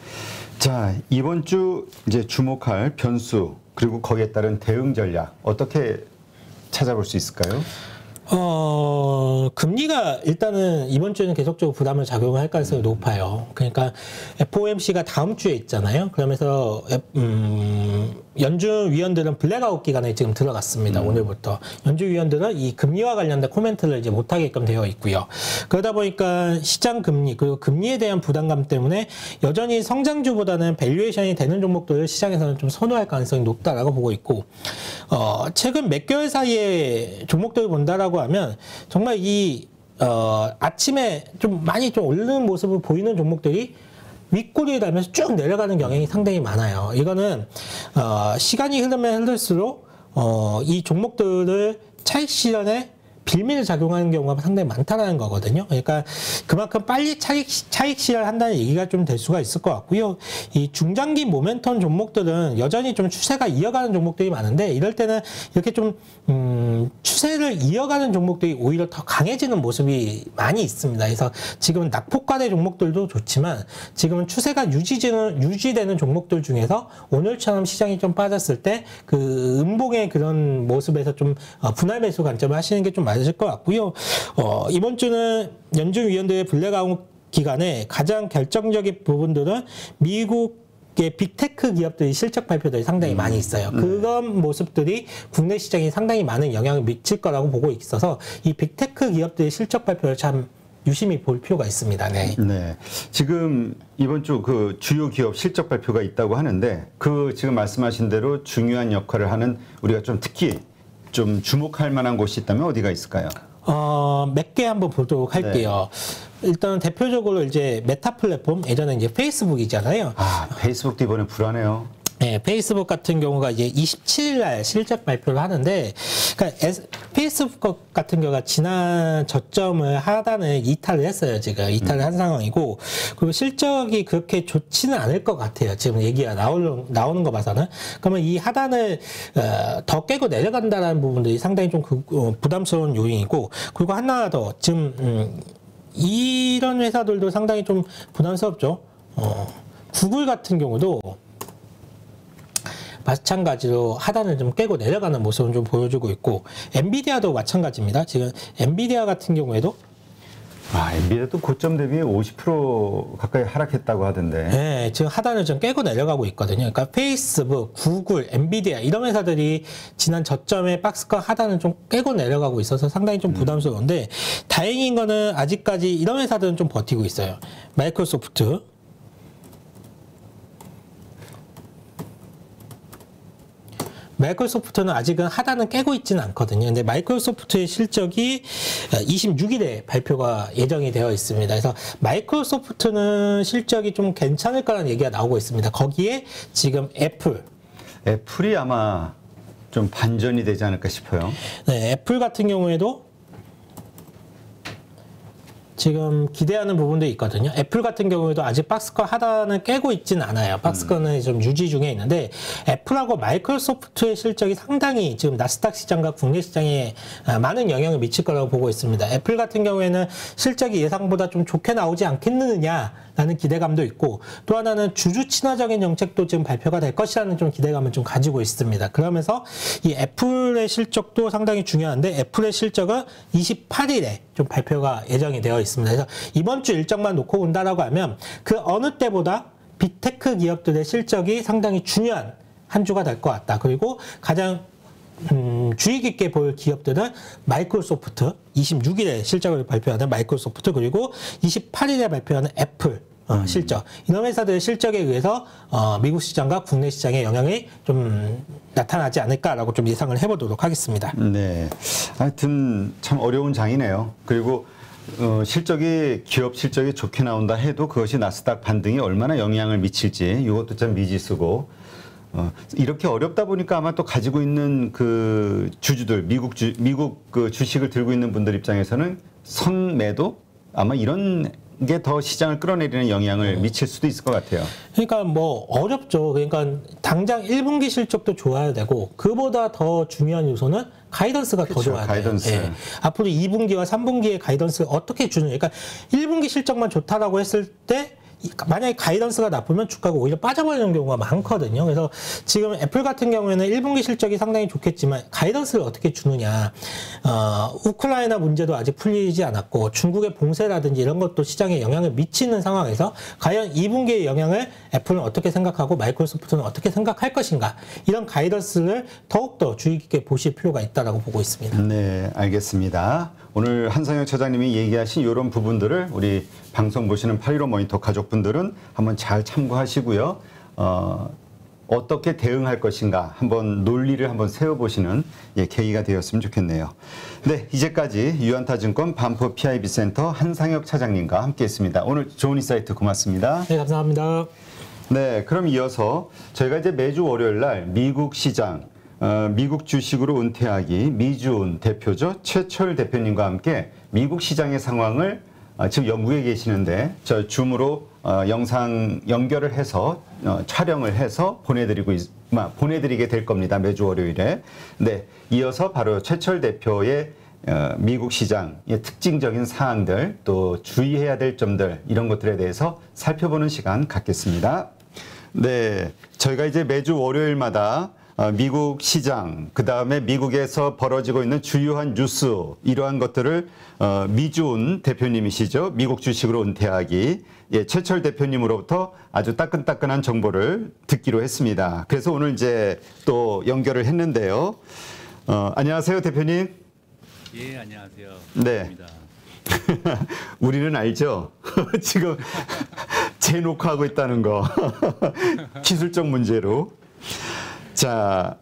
자, 이번 주 이제 주목할 변수 그리고 거기에 따른 대응 전략 어떻게 찾아볼 수 있을까요? 금리가 일단은 이번 주에는 계속적으로 부담을 작용할 가능성이 높아요. 그러니까 FOMC가 다음 주에 있잖아요. 그러면서 연준 위원들은 블랙아웃 기간에 지금 들어갔습니다. 오늘부터. 연준 위원들은 이 금리와 관련된 코멘트를 이제 못하게끔 되어 있고요. 그러다 보니까 시장 금리, 그리고 금리에 대한 부담감 때문에 여전히 성장주보다는 밸류에이션이 되는 종목들을 시장에서는 좀 선호할 가능성이 높다라고 보고 있고, 최근 몇 개월 사이에 종목들을 본다라고 하면 정말 아침에 좀 많이 좀 오르는 모습을 보이는 종목들이 윗꼬리를 달면서 쭉 내려가는 경향이 상당히 많아요. 이거는 시간이 흐르면 흐를수록 이 종목들을 차익 실현에 빌미를 작용하는 경우가 상당히 많다는 거거든요. 그러니까 그만큼 빨리 차익 실현한다는 얘기가 좀 될 수가 있을 것 같고요. 이 중장기 모멘텀 종목들은 여전히 좀 추세가 이어가는 종목들이 많은데 이럴 때는 이렇게 좀 추세를 이어가는 종목들이 오히려 더 강해지는 모습이 많이 있습니다. 그래서 지금은 낙폭과대 종목들도 좋지만 지금은 추세가 유지되는 종목들 중에서 오늘처럼 시장이 좀 빠졌을 때 그 음봉의 그런 모습에서 좀 분할 매수 관점을 하시는 게 좀 맞을 것 같고요. 이번 주는 연준 위원들의 블랙아웃 기간에 가장 결정적인 부분들은 미국의 빅테크 기업들의 실적 발표들이 상당히 많이 있어요. 그런 모습들이 국내 시장에 상당히 많은 영향을 미칠 거라고 보고 있어서 이 빅테크 기업들의 실적 발표를 참 유심히 볼 필요가 있습니다. 네. 네. 지금 이번 주 그 주요 기업 실적 발표가 있다고 하는데 그 지금 말씀하신 대로 중요한 역할을 하는 우리가 좀 특히 좀 주목할 만한 곳이 있다면 어디가 있을까요? 몇 개 한번 보도록 할게요. 네. 일단 대표적으로 이제 메타 플랫폼, 예전에 이제 페이스북이잖아요. 페이스북도 이번에 불안해요. 네, 페이스북 같은 경우가 이제 27일 날 실적 발표를 하는데, 그러니까 페이스북 같은 경우가 지난 저점을 하단을 이탈을 했어요, 지금. 이탈을 한 상황이고, 그리고 실적이 그렇게 좋지는 않을 것 같아요. 지금 얘기가 나오는 거 봐서는. 그러면 이 하단을, 더 깨고 내려간다는 부분들이 상당히 좀 부담스러운 요인이고, 그리고 하나 더, 지금, 이런 회사들도 상당히 좀 부담스럽죠. 구글 같은 경우도, 마찬가지로 하단을 좀 깨고 내려가는 모습을 좀 보여주고 있고 엔비디아도 마찬가지입니다. 지금 엔비디아 같은 경우에도 엔비디아도 고점 대비 50% 가까이 하락했다고 하던데. 네, 지금 하단을 좀 깨고 내려가고 있거든요. 그러니까 페이스북, 구글, 엔비디아 이런 회사들이 지난 저점의 박스권 하단을 좀 깨고 내려가고 있어서 상당히 좀 부담스러운데 다행인 거는 아직까지 이런 회사들은 좀 버티고 있어요. 마이크로소프트는 아직은 하단은 깨고 있지는 않거든요. 근데 마이크로소프트의 실적이 26일에 발표가 예정이 되어 있습니다. 그래서 마이크로소프트는 실적이 좀 괜찮을 거라는 얘기가 나오고 있습니다. 거기에 지금 애플이 아마 좀 반전이 되지 않을까 싶어요. 네, 애플 같은 경우에도 지금 기대하는 부분도 있거든요. 애플 같은 경우에도 아직 박스권 하단을 깨고 있진 않아요. 박스권은 좀 유지 중에 있는데 애플하고 마이크로소프트의 실적이 상당히 지금 나스닥 시장과 국내 시장에 많은 영향을 미칠 거라고 보고 있습니다. 애플 같은 경우에는 실적이 예상보다 좀 좋게 나오지 않겠느냐라는 기대감도 있고 또 하나는 주주 친화적인 정책도 지금 발표가 될 것이라는 좀 기대감을 좀 가지고 있습니다. 그러면서 이 애플의 실적도 상당히 중요한데 애플의 실적은 28일에 좀 발표가 예정이 되어 있습니다. 그래서 이번 주 일정만 놓고 본다라고 하면 그 어느 때보다 빅테크 기업들의 실적이 상당히 중요한 한 주가 될 것 같다. 그리고 가장 주의 깊게 볼 기업들은 마이크로소프트, 26일에 실적을 발표하는 마이크로소프트, 그리고 28일에 발표하는 애플 실적. 이런 회사들의 실적에 의해서 미국 시장과 국내 시장의 영향이 좀 나타나지 않을까라고 좀 예상을 해보도록 하겠습니다. 네, 하여튼 참 어려운 장이네요. 그리고 기업 실적이 좋게 나온다 해도 그것이 나스닥 반등이 얼마나 영향을 미칠지 이것도 참 미지수고 이렇게 어렵다 보니까 아마 또 가지고 있는 그 주주들 미국 그 주식을 들고 있는 분들 입장에서는 선매도 아마 이런 게 더 시장을 끌어내리는 영향을 미칠 수도 있을 것 같아요. 그러니까 뭐 어렵죠. 그러니까 당장 1분기 실적도 좋아야 되고 그보다 더 중요한 요소는 가이던스가 더 좋아야 돼요. 가이던스. 예. 앞으로 2분기와 3분기의 가이던스를 어떻게 주느냐. 그러니까 1분기 실적만 좋다라고 했을 때 만약에 가이던스가 나쁘면 주가가 오히려 빠져버리는 경우가 많거든요. 그래서 지금 애플 같은 경우에는 1분기 실적이 상당히 좋겠지만 가이던스를 어떻게 주느냐. 우크라이나 문제도 아직 풀리지 않았고 중국의 봉쇄라든지 이런 것도 시장에 영향을 미치는 상황에서 과연 2분기의 영향을 애플은 어떻게 생각하고 마이크로소프트는 어떻게 생각할 것인가. 이런 가이던스를 더욱더 주의 깊게 보실 필요가 있다고 보고 있습니다. 네, 알겠습니다. 오늘 한상혁 처장님이 얘기하신 이런 부분들을 우리 방송 보시는 8.15 모니터 가족분들은 한번 잘 참고하시고요. 어떻게 대응할 것인가 한번 논리를 한번 세워보시는 계기가 되었으면 좋겠네요. 네, 이제까지 유한타증권 반포 PIB 센터 한상혁 차장님과 함께했습니다. 오늘 좋은 인사이트 고맙습니다. 네, 감사합니다. 네, 그럼 이어서 저희가 이제 매주 월요일 날 미국 시장 미국 주식으로 은퇴하기 미주은 대표죠. 최철 대표님과 함께 미국 시장의 상황을 지금 영국에 계시는데 저 줌으로 영상 연결을 해서 촬영을 해서 보내드리게 될 겁니다. 매주 월요일에. 네, 이어서 바로 최철 대표의 미국 시장의 특징적인 사항들 또 주의해야 될 점들 이런 것들에 대해서 살펴보는 시간 갖겠습니다. 네, 저희가 이제 매주 월요일마다 미국 시장, 그 다음에 미국에서 벌어지고 있는 주요한 뉴스 이러한 것들을 미주은 대표님이시죠. 미국 주식으로 은퇴하기 최철 대표님으로부터 아주 따끈따끈한 정보를 듣기로 했습니다. 그래서 오늘 이제 또 연결을 했는데요. 안녕하세요, 대표님. 예, 안녕하세요. 네. 우리는 알죠. 지금 재녹화하고 있다는 거 기술적 문제로. 자,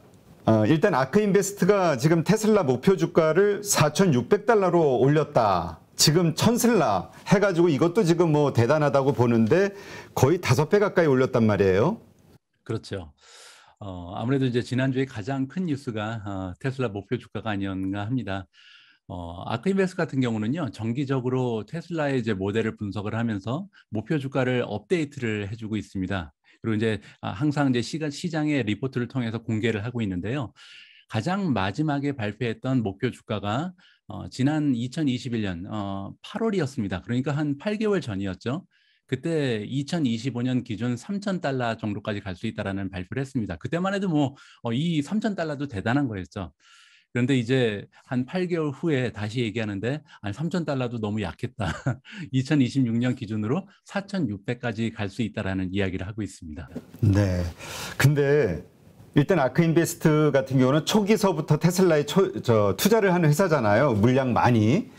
일단 아크인베스트가 지금 테슬라 목표 주가를 4,600달러로 올렸다. 지금 천슬라 해가지고 이것도 지금 뭐 대단하다고 보는데 거의 5배 가까이 올렸단 말이에요. 그렇죠. 아무래도 이제 지난주에 가장 큰 뉴스가 테슬라 목표 주가가 아니었나 합니다. 아크인베스트 같은 경우는요, 정기적으로 테슬라의 이제 모델을 분석을 하면서 목표 주가를 업데이트를 해주고 있습니다. 그리고 이제 항상 이제 시장의 리포트를 통해서 공개를 하고 있는데요. 가장 마지막에 발표했던 목표 주가가 지난 2021년 8월이었습니다. 그러니까 한 8개월 전이었죠. 그때 2025년 기준 3,000달러 정도까지 갈 수 있다라는 발표를 했습니다. 그때만 해도 뭐 이 3,000달러도 대단한 거였죠. 그런데 이제 한 8개월 후에 다시 얘기하는데 아니 3,000달러도 너무 약했다. 2026년 기준으로 4,600까지 갈 수 있다라는 이야기를 하고 있습니다. 네. 근데 일단 아크인베스트 같은 경우는 초기서부터 테슬라에 투자를 하는 회사잖아요. 물량 많이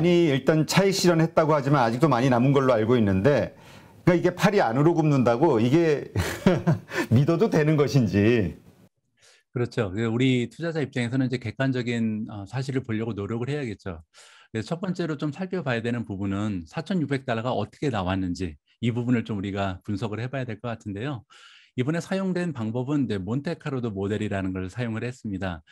일단 차익 실현했다고 하지만 아직도 많이 남은 걸로 알고 있는데 그러니까 이게 팔이 안으로 굽는다고 이게 믿어도 되는 것인지. 그렇죠. 우리 투자자 입장에서는 이제 객관적인 사실을 보려고 노력을 해야겠죠. 그래서 첫 번째로 좀 살펴봐야 되는 부분은 4,600달러가 어떻게 나왔는지 이 부분을 좀 우리가 분석을 해봐야 될 것 같은데요. 이번에 사용된 방법은 이제 몬테카르도 모델이라는 걸 사용을 했습니다.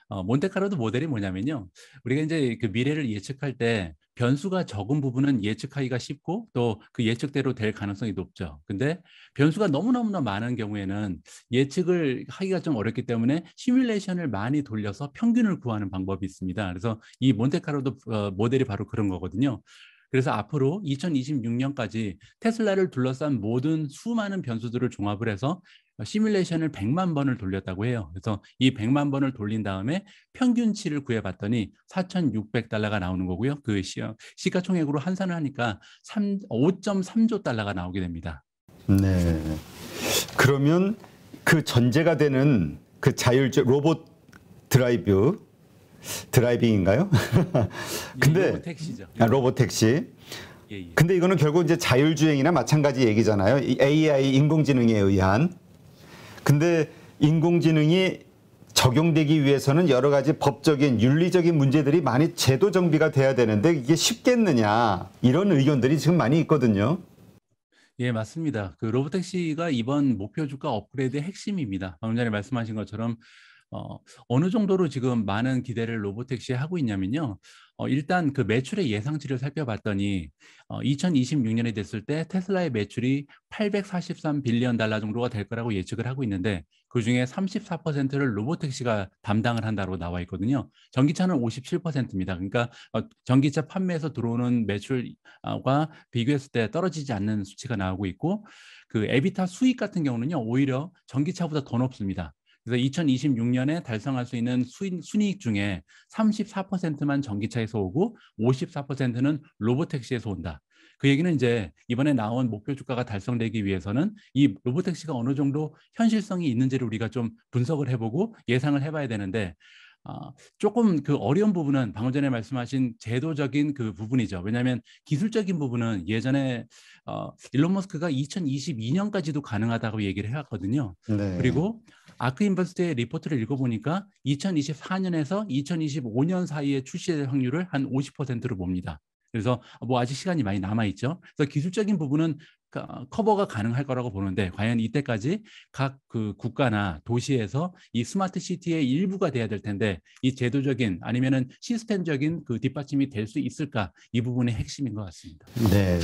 몬테카르도 모델이 뭐냐면요. 우리가 이제 그 미래를 예측할 때 변수가 적은 부분은 예측하기가 쉽고 또 그 예측대로 될 가능성이 높죠. 근데 변수가 너무너무나 많은 경우에는 예측을 하기가 좀 어렵기 때문에 시뮬레이션을 많이 돌려서 평균을 구하는 방법이 있습니다. 그래서 이 몬테카르로 모델이 바로 그런 거거든요. 그래서 앞으로 2026년까지 테슬라를 둘러싼 모든 수많은 변수들을 종합을 해서 시뮬레이션을 100만 번을 돌렸다고 해요. 그래서 이 100만 번을 돌린 다음에 평균치를 구해봤더니 4,600달러가 나오는 거고요. 그 시가총액으로 환산을 하니까 5.3조 달러가 나오게 됩니다. 네. 그러면 그 전제가 되는 그 로봇 드라이빙인가요? 근데 로봇 택시죠. 로봇 택시. 예, 예. 근데 이거는 결국 이제 자율주행이나 마찬가지 얘기잖아요. 이 AI 인공지능에 의한. 근데 인공지능이 적용되기 위해서는 여러 가지 법적인 윤리적인 문제들이 많이 제도 정비가 돼야 되는데 이게 쉽겠느냐 이런 의견들이 지금 많이 있거든요. 예, 맞습니다. 그 로보택시가 이번 목표 주가 업그레이드의 핵심입니다. 방금 전에 말씀하신 것처럼 어느 정도로 지금 많은 기대를 로보택시에 하고 있냐면요. 일단 그 매출의 예상치를 살펴봤더니 2026년이 됐을 때 테슬라의 매출이 843빌리언 달러 정도가 될 거라고 예측을 하고 있는데 그중에 34%를 로보택시가 담당을 한다고 나와 있거든요. 전기차는 57%입니다. 그러니까 전기차 판매에서 들어오는 매출과 비교했을 때 떨어지지 않는 수치가 나오고 있고 그 에비타 수익 같은 경우는요. 오히려 전기차보다 더 높습니다. 그래서 2026년에 달성할 수 있는 순이익 중에 34%만 전기차에서 오고 54%는 로보택시에서 온다. 그 얘기는 이제 이번에 나온 목표 주가가 달성되기 위해서는 이 로보택시가 어느 정도 현실성이 있는지를 우리가 좀 분석을 해보고 예상을 해봐야 되는데 조금 그 어려운 부분은 방금 전에 말씀하신 제도적인 그 부분이죠. 왜냐하면 기술적인 부분은 예전에 일론 머스크가 2022년까지도 가능하다고 얘기를 해왔거든요. 네. 그리고 아크인버스트의 리포트를 읽어보니까 2024년에서 2025년 사이에 출시될 확률을 한 50%로 봅니다. 그래서 뭐 아직 시간이 많이 남아있죠. 그래서 기술적인 부분은 커버가 가능할 거라고 보는데 과연 이때까지 각 그 국가나 도시에서 이 스마트 시티의 일부가 돼야 될 텐데 이 제도적인 아니면은 시스템적인 그 뒷받침이 될 수 있을까 이 부분의 핵심인 것 같습니다. 네.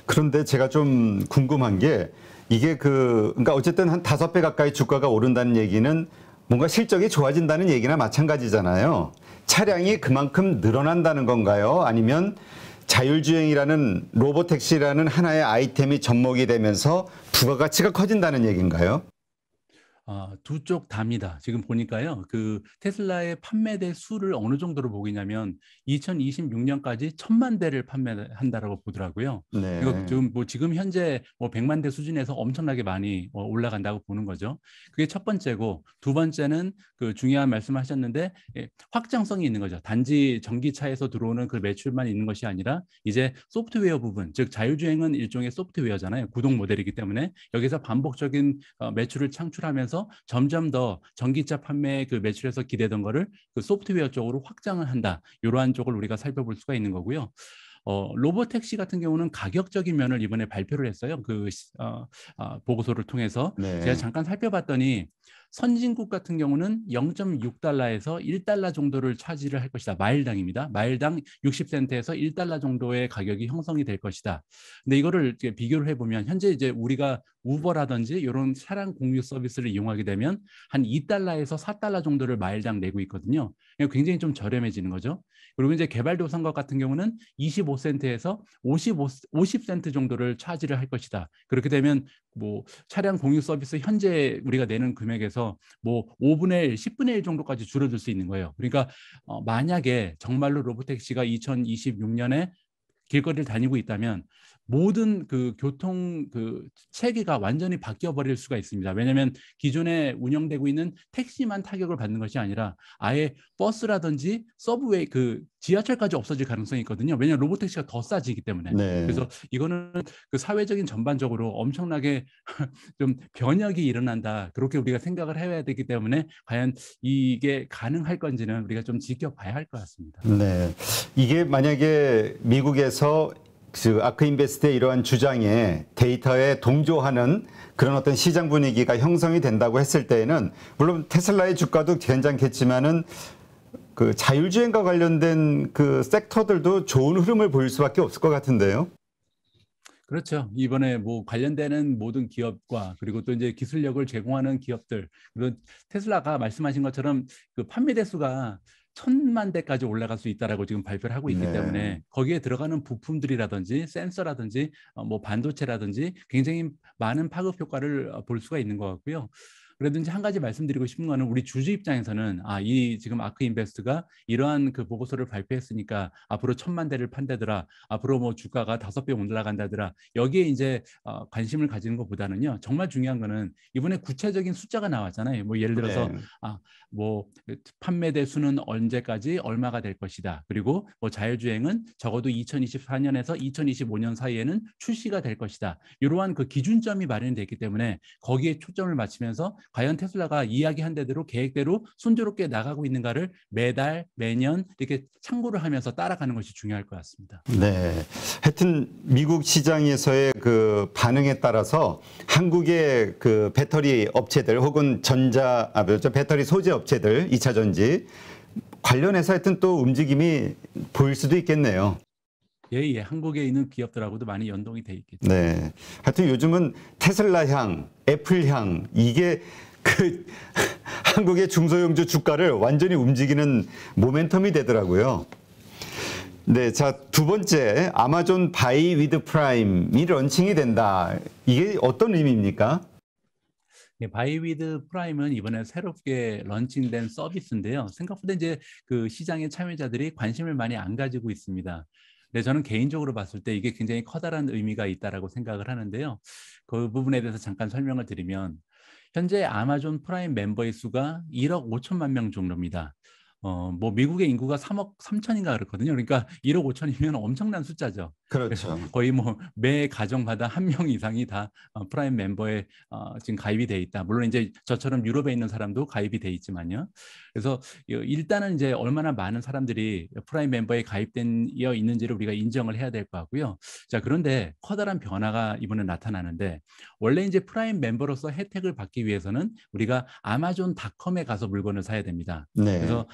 그런데 제가 좀 궁금한 게 이게 그러니까 어쨌든 한 5배 가까이 주가가 오른다는 얘기는 뭔가 실적이 좋아진다는 얘기나 마찬가지잖아요. 차량이 그만큼 늘어난다는 건가요? 아니면 자율주행이라는 로보택시라는 하나의 아이템이 접목이 되면서 부가가치가 커진다는 얘기인가요? 두 쪽 다입니다. 지금 보니까요. 그 테슬라의 판매대 수를 어느 정도로 보이냐면 2026년까지 1,000만 대를 판매한다라고 보더라고요. 네. 이거 지금 현재 100만 대 수준에서 엄청나게 많이 올라간다고 보는 거죠. 그게 첫 번째고 두 번째는 그 중요한 말씀하셨는데 확장성이 있는 거죠. 단지 전기차에서 들어오는 그 매출만 있는 것이 아니라 이제 소프트웨어 부분, 즉 자율주행은 일종의 소프트웨어잖아요. 구동 모델이기 때문에 여기서 반복적인 매출을 창출하면서 점점 더 전기차 판매 그 매출에서 기대던 거를 그 소프트웨어 쪽으로 확장을 한다. 이러한 쪽을 우리가 살펴볼 수가 있는 거고요. 로보택시 같은 경우는 가격적인 면을 이번에 발표를 했어요. 보고서를 통해서 네. 제가 잠깐 살펴봤더니 선진국 같은 경우는 0.6달러에서 1달러 정도를 차지를 할 것이다. 마일당입니다. 마일당 60센트에서 1달러 정도의 가격이 형성이 될 것이다. 근데 이거를 이제 비교를 해보면 현재 이제 우리가 우버라든지 이런 차량 공유 서비스를 이용하게 되면 한 2달러에서 4달러 정도를 마일당 내고 있거든요. 굉장히 좀 저렴해지는 거죠. 그리고 이제 개발도상국 같은 경우는 25센트에서 50센트 정도를 차지를 할 것이다. 그렇게 되면 뭐 차량 공유 서비스 현재 우리가 내는 금액에서 뭐 5분의 1, 10분의 1 정도까지 줄어들 수 있는 거예요. 그러니까 만약에 정말로 로보택시가 2026년에 길거리를 다니고 있다면 모든 그 교통 그 체계가 완전히 바뀌어 버릴 수가 있습니다. 왜냐하면 기존에 운영되고 있는 택시만 타격을 받는 것이 아니라 아예 버스라든지 서브웨이 그 지하철까지 없어질 가능성이 있거든요. 왜냐하면 로보택시가 더 싸지기 때문에. 네. 그래서 이거는 그 사회적인 전반적으로 엄청나게 좀 변혁이 일어난다. 그렇게 우리가 생각을 해야 되기 때문에 과연 이게 가능할 건지는 우리가 좀 지켜봐야 할 것 같습니다. 네. 이게 만약에 미국에서 아크인베스트의 이러한 주장에 데이터에 동조하는 그런 어떤 시장 분위기가 형성이 된다고 했을 때에는 물론 테슬라의 주가도 괜찮겠지만은 그 자율주행과 관련된 그 섹터들도 좋은 흐름을 보일 수밖에 없을 것 같은데요. 그렇죠. 이번에 뭐 관련되는 모든 기업과 그리고 또 이제 기술력을 제공하는 기업들, 그리고 테슬라가 말씀하신 것처럼 그 판매 대수가 1,000만 대까지 올라갈 수 있다라고 지금 발표를 하고 있기 네. 때문에 거기에 들어가는 부품들이라든지 센서라든지 뭐 반도체라든지 굉장히 많은 파급 효과를 볼 수가 있는 것 같고요. 그래든지 한 가지 말씀드리고 싶은 거는 우리 주주 입장에서는 이 지금 아크 인베스트가 이러한 그 보고서를 발표했으니까 앞으로 1,000만 대를 판다더라, 앞으로 뭐 주가가 5배 올라간다더라, 여기에 이제 관심을 가지는 것보다는요, 정말 중요한 거는 이번에 구체적인 숫자가 나왔잖아요. 뭐 예를 들어서 네. 뭐 판매 대수는 언제까지 얼마가 될 것이다. 그리고 뭐 자율주행은 적어도 2024년에서 2025년 사이에는 출시가 될 것이다. 이러한 그 기준점이 마련이 됐기 때문에 거기에 초점을 맞추면서 과연 테슬라가 이야기한 대로 계획대로 순조롭게 나가고 있는가를 매달 매년 이렇게 참고를 하면서 따라가는 것이 중요할 것 같습니다. 네. 하여튼 미국 시장에서의 그 반응에 따라서 한국의 그 배터리 업체들 혹은 배터리 소재 업체들 2차 전지 관련해서 하여튼 또 움직임이 보일 수도 있겠네요. 예, 한국에 있는 기업들하고도 많이 연동이 돼 있겠죠. 네. 하여튼 요즘은 테슬라향, 애플향 이게 그 한국의 중소형주 주가를 완전히 움직이는 모멘텀이 되더라고요. 네, 자, 두 번째 아마존 바이 위드 프라임이 런칭이 된다. 이게 어떤 의미입니까? 바이 위드 프라임은 이번에 새롭게 런칭된 서비스인데요. 생각보다 이제 그 시장의 참여자들이 관심을 많이 안 가지고 있습니다. 네, 저는 개인적으로 봤을 때 이게 굉장히 커다란 의미가 있다라고 생각을 하는데요. 그 부분에 대해서 잠깐 설명을 드리면 현재 아마존 프라임 멤버의 수가 1억 5천만 명 정도입니다. 뭐 미국의 인구가 3억 3천인가 그렇거든요. 그러니까 1억 5천이면 엄청난 숫자죠. 그렇죠. 거의 뭐 매 가정마다 한 명 이상이 다 프라임 멤버에 지금 가입이 돼 있다. 물론 이제 저처럼 유럽에 있는 사람도 가입이 돼 있지만요. 그래서 일단은 이제 얼마나 많은 사람들이 프라임 멤버에 가입되어 있는지를 우리가 인정을 해야 될 것 같고요. 자, 그런데 커다란 변화가 이번에 나타나는데 원래 이제 프라임 멤버로서 혜택을 받기 위해서는 우리가 아마존닷컴에 가서 물건을 사야 됩니다. 네. 그래서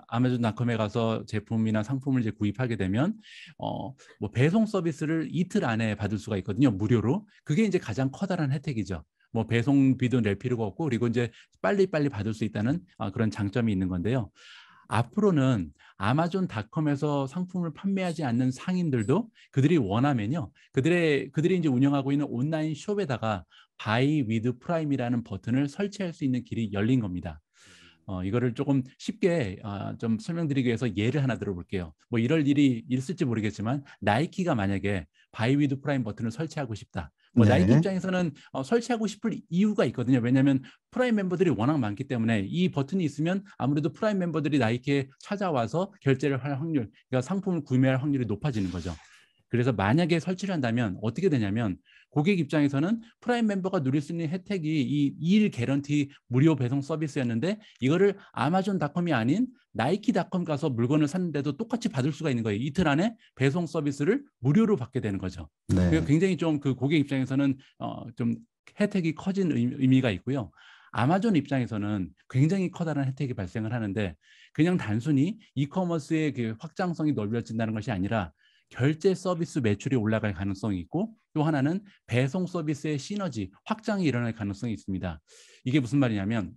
아마존닷컴에 가서 제품이나 상품을 이제 구입하게 되면 뭐 배송 서비스를 이틀 안에 받을 수가 있거든요. 무료로. 그게 이제 가장 커다란 혜택이죠. 뭐 배송비도 낼 필요가 없고 그리고 이제 빨리빨리 받을 수 있다는 그런 장점이 있는 건데요. 앞으로는 아마존닷컴에서 상품을 판매하지 않는 상인들도 그들이 원하면요. 그들이 이제 운영하고 있는 온라인 숍에다가 바이 위드 프라임이라는 버튼을 설치할 수 있는 길이 열린 겁니다. 이거를 조금 쉽게 좀 설명드리기 위해서 예를 하나 들어볼게요. 뭐 이럴 일이 있을지 모르겠지만 나이키가 만약에 바이 위드 프라임 버튼을 설치하고 싶다. 뭐 네. 나이키 입장에서는 설치하고 싶을 이유가 있거든요. 왜냐하면 프라임 멤버들이 워낙 많기 때문에 이 버튼이 있으면 아무래도 프라임 멤버들이 나이키에 찾아와서 결제를 할 확률, 그러니까 상품을 구매할 확률이 높아지는 거죠. 그래서 만약에 설치를 한다면 어떻게 되냐면 고객 입장에서는 프라임 멤버가 누릴 수 있는 혜택이 이 2일 개런티 무료 배송 서비스였는데 이거를 아마존닷컴이 아닌 나이키닷컴 가서 물건을 샀는데도 똑같이 받을 수가 있는 거예요. 이틀 안에 배송 서비스를 무료로 받게 되는 거죠. 네. 그래서 굉장히 좀 그 고객 입장에서는 좀 혜택이 커진 의미가 있고요. 아마존 입장에서는 굉장히 커다란 혜택이 발생을 하는데 그냥 단순히 이커머스의 그 확장성이 넓어진다는 것이 아니라 결제 서비스 매출이 올라갈 가능성이 있고 또 하나는 배송 서비스의 시너지, 확장이 일어날 가능성이 있습니다. 이게 무슨 말이냐면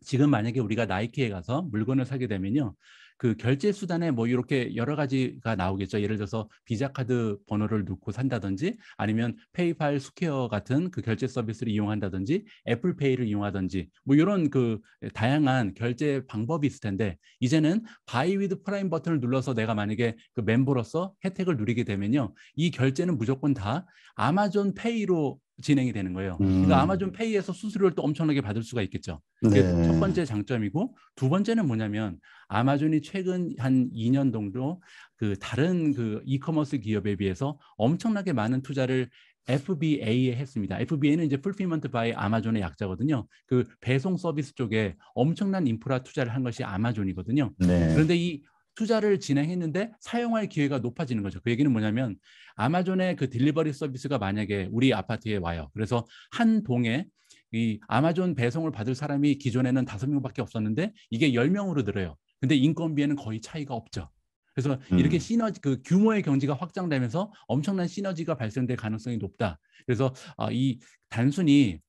지금 만약에 우리가 나이키에 가서 물건을 사게 되면요. 그 결제 수단에 뭐 이렇게 여러 가지가 나오겠죠. 예를 들어서 비자 카드 번호를 넣고 산다든지 아니면 페이팔, 스퀘어 같은 그 결제 서비스를 이용한다든지 애플페이를 이용하든지 뭐 이런 그 다양한 결제 방법이 있을 텐데 이제는 바이 위드 프라임 버튼을 눌러서 내가 만약에 그 멤버로서 혜택을 누리게 되면요. 이 결제는 무조건 다 아마존 페이로 진행이 되는 거예요. 그러니까 아마존 페이에서 수수료를 또 엄청나게 받을 수가 있겠죠. 그게 네. 첫 번째 장점이고 두 번째는 뭐냐면 아마존이 최근 한 2년 정도 그 다른 그 이커머스 기업에 비해서 엄청나게 많은 투자를 FBA에 했습니다. FBA는 이제 Fulfillment by 아마존의 약자거든요. 그 배송 서비스 쪽에 엄청난 인프라 투자를 한 것이 아마존이거든요. 네. 그런데 이 투자를 진행했는데 사용할 기회가 높아지는 거죠. 그 얘기는 뭐냐면 아마존의 그 딜리버리 서비스가 만약에 우리 아파트에 와요. 그래서 한 동에 이 아마존 배송을 받을 사람이 기존에는 5명밖에 없었는데 이게 10명으로 늘어요. 근데 인건비에는 거의 차이가 없죠. 그래서 이렇게 시너지, 그 규모의 경지가 확장되면서 엄청난 시너지가 발생될 가능성이 높다. 그래서 이 단순히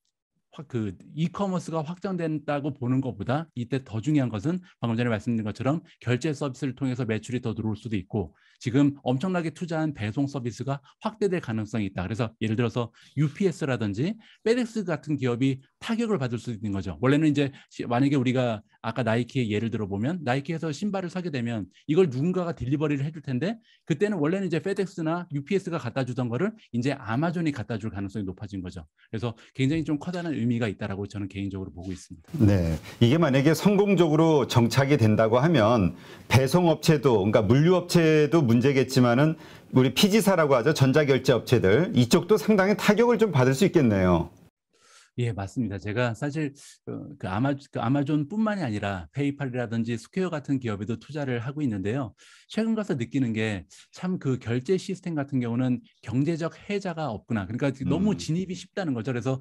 그 이커머스가 확장된다고 보는 것보다 이때 더 중요한 것은 방금 전에 말씀드린 것처럼 결제 서비스를 통해서 매출이 더 들어올 수도 있고 지금 엄청나게 투자한 배송 서비스가 확대될 가능성이 있다. 그래서 예를 들어서 UPS라든지 FedEx 같은 기업이 타격을 받을 수 있는 거죠. 원래는 이제 만약에 우리가 아까 나이키의 예를 들어보면 나이키에서 신발을 사게 되면 이걸 누군가가 딜리버리를 해줄 텐데 그때는 원래는 이제 FedEx나 UPS가 갖다 주던 거를 이제 아마존이 갖다 줄 가능성이 높아진 거죠. 그래서 굉장히 좀 커다란 의미가 있다라고 저는 개인적으로 보고 있습니다. 네, 이게 만약에 성공적으로 정착이 된다고 하면 배송업체도, 그러니까 물류업체도 문제겠지만은 우리 피지사라고 하죠, 전자결제 업체들 이쪽도 상당히 타격을 좀 받을 수 있겠네요. 예, 맞습니다. 제가 사실 그 아마존뿐만이 아니라 페이팔이라든지 스퀘어 같은 기업에도 투자를 하고 있는데요. 최근 가서 느끼는 게 참 그 결제 시스템 같은 경우는 경제적 해자가 없구나. 그러니까 너무 진입이 쉽다는 거죠. 그래서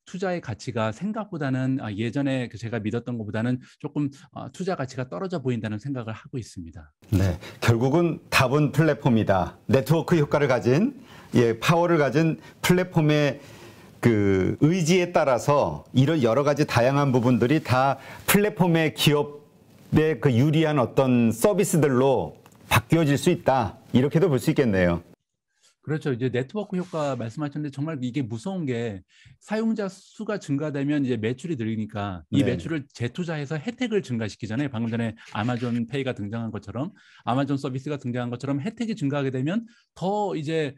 투자의 가치가 생각보다는 예전에 제가 믿었던 것보다는 조금 투자 가치가 떨어져 보인다는 생각을 하고 있습니다. 네, 결국은 답은 플랫폼이다. 네트워크 효과를 가진, 파워를 가진 플랫폼의 그 의지에 따라서 이런 여러 가지 다양한 부분들이 다 플랫폼의 기업의 그 유리한 어떤 서비스들로 바뀌어질 수 있다. 이렇게도 볼 수 있겠네요. 그렇죠. 이제 네트워크 효과 말씀하셨는데 정말 이게 무서운 게 사용자 수가 증가되면 이제 매출이 늘으니까 이 매출을 재투자해서 혜택을 증가시키잖아요. 방금 전에 아마존 페이가 등장한 것처럼 아마존 서비스가 등장한 것처럼 혜택이 증가하게 되면 더 이제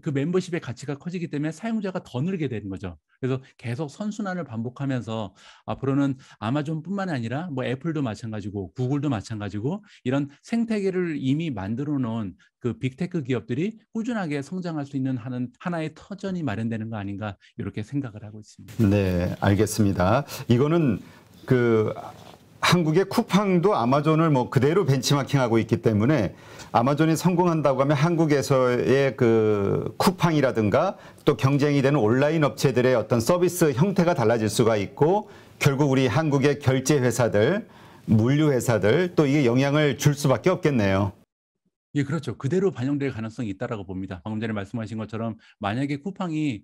그 멤버십의 가치가 커지기 때문에 사용자가 더 늘게 되는 거죠. 그래서 계속 선순환을 반복하면서 앞으로는 아마존뿐만 아니라 뭐 애플도 마찬가지고 구글도 마찬가지고 이런 생태계를 이미 만들어 놓은 그 빅테크 기업들이 꾸준하게 성장할 수 있는 하나의 터전이 마련되는 거 아닌가 이렇게 생각을 하고 있습니다. 네, 알겠습니다. 이거는 그 한국의 쿠팡도 아마존을 뭐 그대로 벤치마킹하고 있기 때문에 아마존이 성공한다고 하면 한국에서의 그 쿠팡이라든가 또 경쟁이 되는 온라인 업체들의 어떤 서비스 형태가 달라질 수가 있고 결국 우리 한국의 결제 회사들, 물류 회사들 또 이게 영향을 줄 수밖에 없겠네요. 예, 그렇죠. 그대로 반영될 가능성이 있다라고 봅니다. 방금 전에 말씀하신 것처럼 만약에 쿠팡이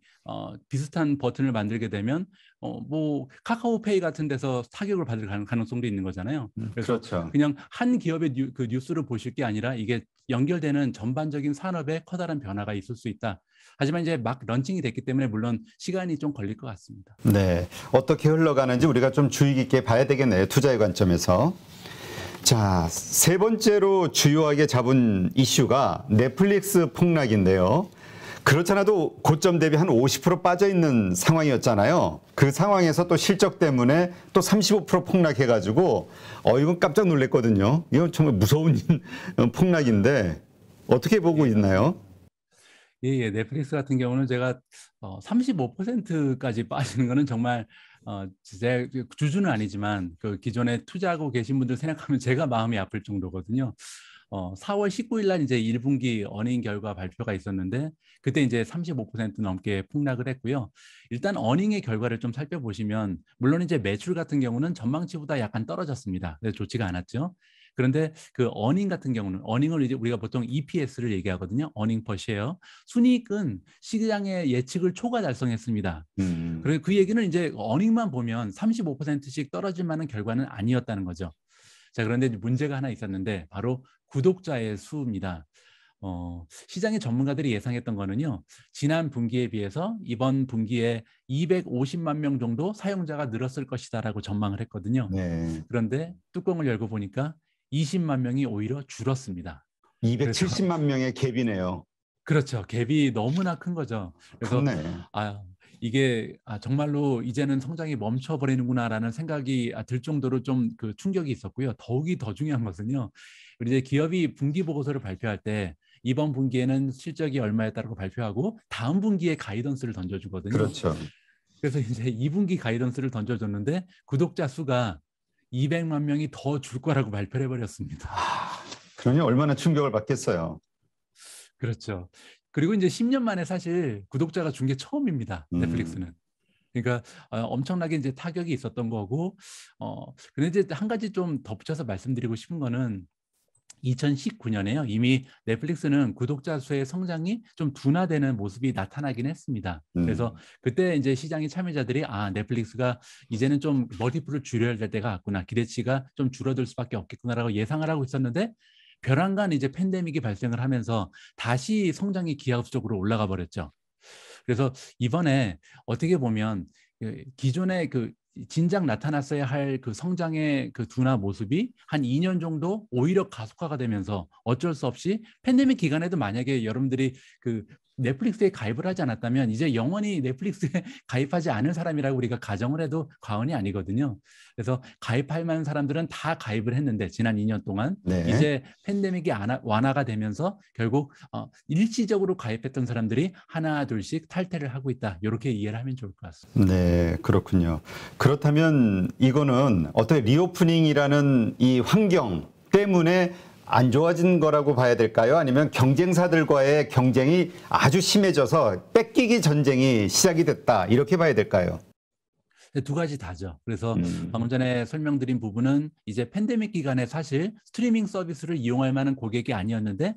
비슷한 버튼을 만들게 되면 뭐 카카오페이 같은 데서 타격을 받을 가능성도 있는 거잖아요. 그래서 그렇죠. 그냥 한 기업의 그 뉴스를 보실 게 아니라 이게 연결되는 전반적인 산업에 커다란 변화가 있을 수 있다. 하지만 이제 막 런칭이 됐기 때문에 물론 시간이 좀 걸릴 것 같습니다. 네, 어떻게 흘러가는지 우리가 좀 주의 깊게 봐야 되겠네요. 투자의 관점에서. 자, 세 번째로 주요하게 잡은 이슈가 넷플릭스 폭락인데요. 그렇잖아도 고점 대비 한 50% 빠져 있는 상황이었잖아요. 그 상황에서 또 실적 때문에 또 35% 폭락해가지고 이건 깜짝 놀랐거든요. 이건 정말 무서운 폭락인데 어떻게 보고 있나요? 예, 넷플릭스 같은 경우는 제가 35%까지 빠지는 거는 정말 제 주주는 아니지만 그 기존에 투자하고 계신 분들 생각하면 제가 마음이 아플 정도거든요. 4월 19일 날 이제 1분기 어닝 결과 발표가 있었는데 그때 이제 35% 넘게 폭락을 했고요. 일단 어닝의 결과를 좀 살펴보시면 물론 이제 매출 같은 경우는 전망치보다 약간 떨어졌습니다. 그래서 좋지가 않았죠. 그런데 그 어닝 같은 경우는 어닝을 이제 우리가 보통 EPS를 얘기하거든요. 어닝 퍼 쉐어. 순이익은 시장의 예측을 초과 달성했습니다. 그리고 그 얘기는 이제 어닝만 보면 35%씩 떨어질 만한 결과는 아니었다는 거죠. 자, 그런데 문제가 하나 있었는데 바로 구독자의 수입니다. 시장의 전문가들이 예상했던 거는요. 지난 분기에 비해서 이번 분기에 250만 명 정도 사용자가 늘었을 것이다라고 전망을 했거든요. 네. 그런데 뚜껑을 열고 보니까 20만 명이 오히려 줄었습니다. 270만 명의 갭이네요. 그렇죠. 갭이 너무나 큰 거죠. 그래서 좋네. 이게 정말로 이제는 성장이 멈춰버리는구나라는 생각이 들 정도로 좀 그 충격이 있었고요. 더욱이 더 중요한 것은요. 우리 이제 기업이 분기 보고서를 발표할 때 이번 분기에는 실적이 얼마였다고 발표하고 다음 분기에 가이던스를 던져주거든요. 그렇죠. 그래서 이제 2분기 가이던스를 던져줬는데 구독자 수가 200만 명이 더 줄 거라고 발표를 해버렸습니다. 그러니 얼마나 충격을 받겠어요. 그렇죠. 그리고 이제 10년 만에 사실 구독자가 준 게 처음입니다. 넷플릭스는. 그러니까 엄청나게 이제 타격이 있었던 거고, 근데 이제 한 가지 좀 덧붙여서 말씀드리고 싶은 거는 2019년에요. 이미 넷플릭스는 구독자 수의 성장이 좀 둔화되는 모습이 나타나긴 했습니다. 그래서 그때 이제 시장의 참여자들이 넷플릭스가 이제는 좀 멀티플을 줄여야 될 때가 왔구나, 기대치가 좀 줄어들 수밖에 없겠구나라고 예상을 하고 있었는데 벼랑간 이제 팬데믹이 발생을 하면서 다시 성장이 기하급수적으로 올라가 버렸죠. 그래서 이번에 어떻게 보면 기존의 그 진작 나타났어야 할 그 성장의 그 둔화 모습이 한 2년 정도 오히려 가속화가 되면서 어쩔 수 없이 팬데믹 기간에도 만약에 여러분들이 그 넷플릭스에 가입을 하지 않았다면 이제 영원히 넷플릭스에 가입하지 않을 사람이라고 우리가 가정을 해도 과언이 아니거든요. 그래서 가입할 만한 사람들은 다 가입을 했는데 지난 2년 동안 네. 이제 팬데믹이 완화가 되면서 결국 일시적으로 가입했던 사람들이 하나 둘씩 탈퇴를 하고 있다. 이렇게 이해를 하면 좋을 것 같습니다. 네, 그렇군요. 그렇다면 이거는 어떻게 리오프닝이라는 이 환경 때문에 안 좋아진 거라고 봐야 될까요? 아니면 경쟁사들과의 경쟁이 아주 심해져서 뺏기기 전쟁이 시작이 됐다, 이렇게 봐야 될까요? 두 가지 다죠. 그래서 방금 전에 설명드린 부분은 이제 팬데믹 기간에 사실 스트리밍 서비스를 이용할 만한 고객이 아니었는데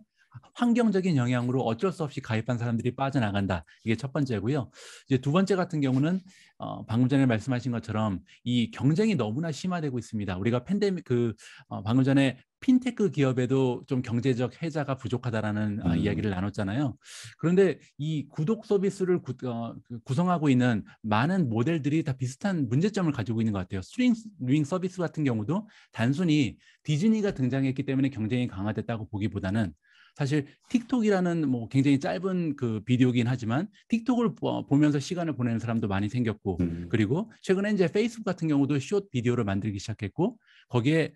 환경적인 영향으로 어쩔 수 없이 가입한 사람들이 빠져나간다. 이게 첫 번째고요. 이제 두 번째 같은 경우는 방금 전에 말씀하신 것처럼 이 경쟁이 너무나 심화되고 있습니다. 우리가 팬데믹 방금 전에 핀테크 기업에도 좀 경제적 혜자가 부족하다라는 이야기를 나눴잖아요. 그런데 이 구독 서비스를 구성하고 있는 많은 모델들이 다 비슷한 문제점을 가지고 있는 것 같아요. 스트리밍 서비스 같은 경우도 단순히 디즈니가 등장했기 때문에 경쟁이 강화됐다고 보기보다는 사실 틱톡이라는 뭐 굉장히 짧은 그 비디오긴 하지만 틱톡을 보면서 시간을 보내는 사람도 많이 생겼고, 그리고 최근에 이제 페이스북 같은 경우도 숏 비디오를 만들기 시작했고, 거기에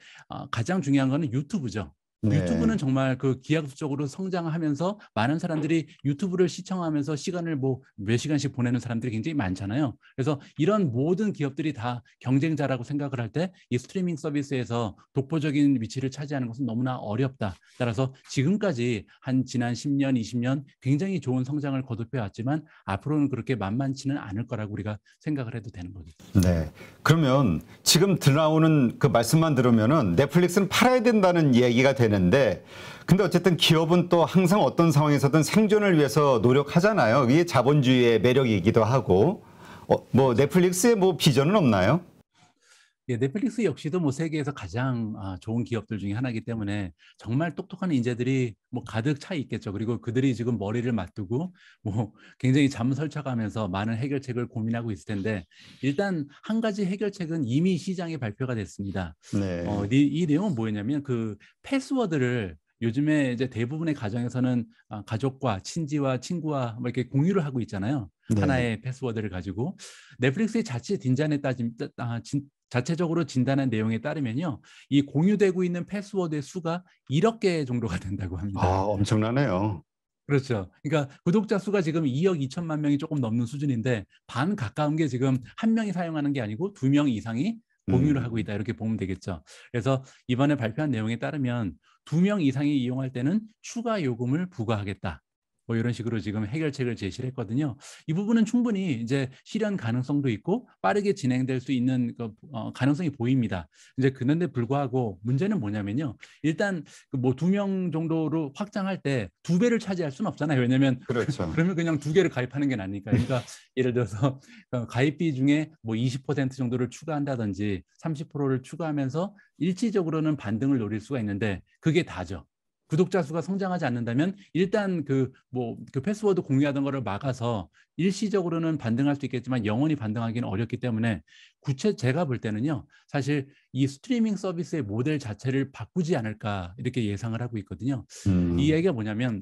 가장 중요한 거는 유튜브죠. 네. 유튜브는 정말 그 기하급수적으로 성장하면서 많은 사람들이 유튜브를 시청하면서 시간을 뭐 몇 시간씩 보내는 사람들이 굉장히 많잖아요. 그래서 이런 모든 기업들이 다 경쟁자라고 생각을 할 때 이 스트리밍 서비스에서 독보적인 위치를 차지하는 것은 너무나 어렵다. 따라서 지금까지 지난 10년, 20년 굉장히 좋은 성장을 거듭해 왔지만 앞으로는 그렇게 만만치는 않을 거라고 우리가 생각을 해도 되는 거죠. 네. 그러면 지금 나오는 그 말씀만 들으면은 넷플릭스는 팔아야 된다는 얘기가 되는데, 근데 어쨌든 기업은 또 항상 어떤 상황에서든 생존을 위해서 노력하잖아요. 이게 자본주의의 매력이기도 하고. 뭐 넷플릭스의 뭐 비전은 없나요? 예, 넷플릭스 역시도 뭐 세계에서 가장 좋은 기업들 중에 하나이기 때문에 정말 똑똑한 인재들이 뭐 가득 차 있겠죠. 그리고 그들이 지금 머리를 맞두고 뭐 굉장히 잠설쳐가면서 많은 해결책을 고민하고 있을 텐데, 일단 한 가지 해결책은 이미 시장에 발표가 됐습니다. 네. 이 내용은 뭐였냐면 그 패스워드를 요즘에 이제 대부분의 가정에서는 가족과 친지와 친구와 뭐 이렇게 공유를 하고 있잖아요. 네. 하나의 패스워드를 가지고 넷플릭스의 자체적으로 진단한 내용에 따르면요, 이 공유되고 있는 패스워드의 수가 1억 개 정도가 된다고 합니다. 엄청나네요. 그렇죠. 그러니까 구독자 수가 지금 2억 2천만 명이 조금 넘는 수준인데 반 가까운 게 지금 한 명이 사용하는 게 아니고 2명 이상이 공유를 하고 있다, 이렇게 보면 되겠죠. 그래서 이번에 발표한 내용에 따르면 2명 이상이 이용할 때는 추가 요금을 부과하겠다. 뭐 이런 식으로 지금 해결책을 제시를 했거든요. 이 부분은 충분히 이제 실현 가능성도 있고 빠르게 진행될 수 있는 가능성이 보입니다. 이제 그런데 불구하고 문제는 뭐냐면요. 일단 뭐 2명 정도로 확장할 때 2배를 차지할 수는 없잖아요. 왜냐하면 그렇죠. 그러면 그냥 2개를 가입하는 게 나니까. 그러니까 예를 들어서 가입비 중에 뭐 20% 정도를 추가한다든지 30%를 추가하면서 일시적으로는 반등을 노릴 수가 있는데 그게 다죠. 구독자 수가 성장하지 않는다면 일단 그 패스워드 공유하던 거를 막아서 일시적으로는 반등할 수 있겠지만 영원히 반등하기는 어렵기 때문에 제가 볼 때는요, 사실 이 스트리밍 서비스의 모델 자체를 바꾸지 않을까 이렇게 예상을 하고 있거든요. 이 얘기가 뭐냐면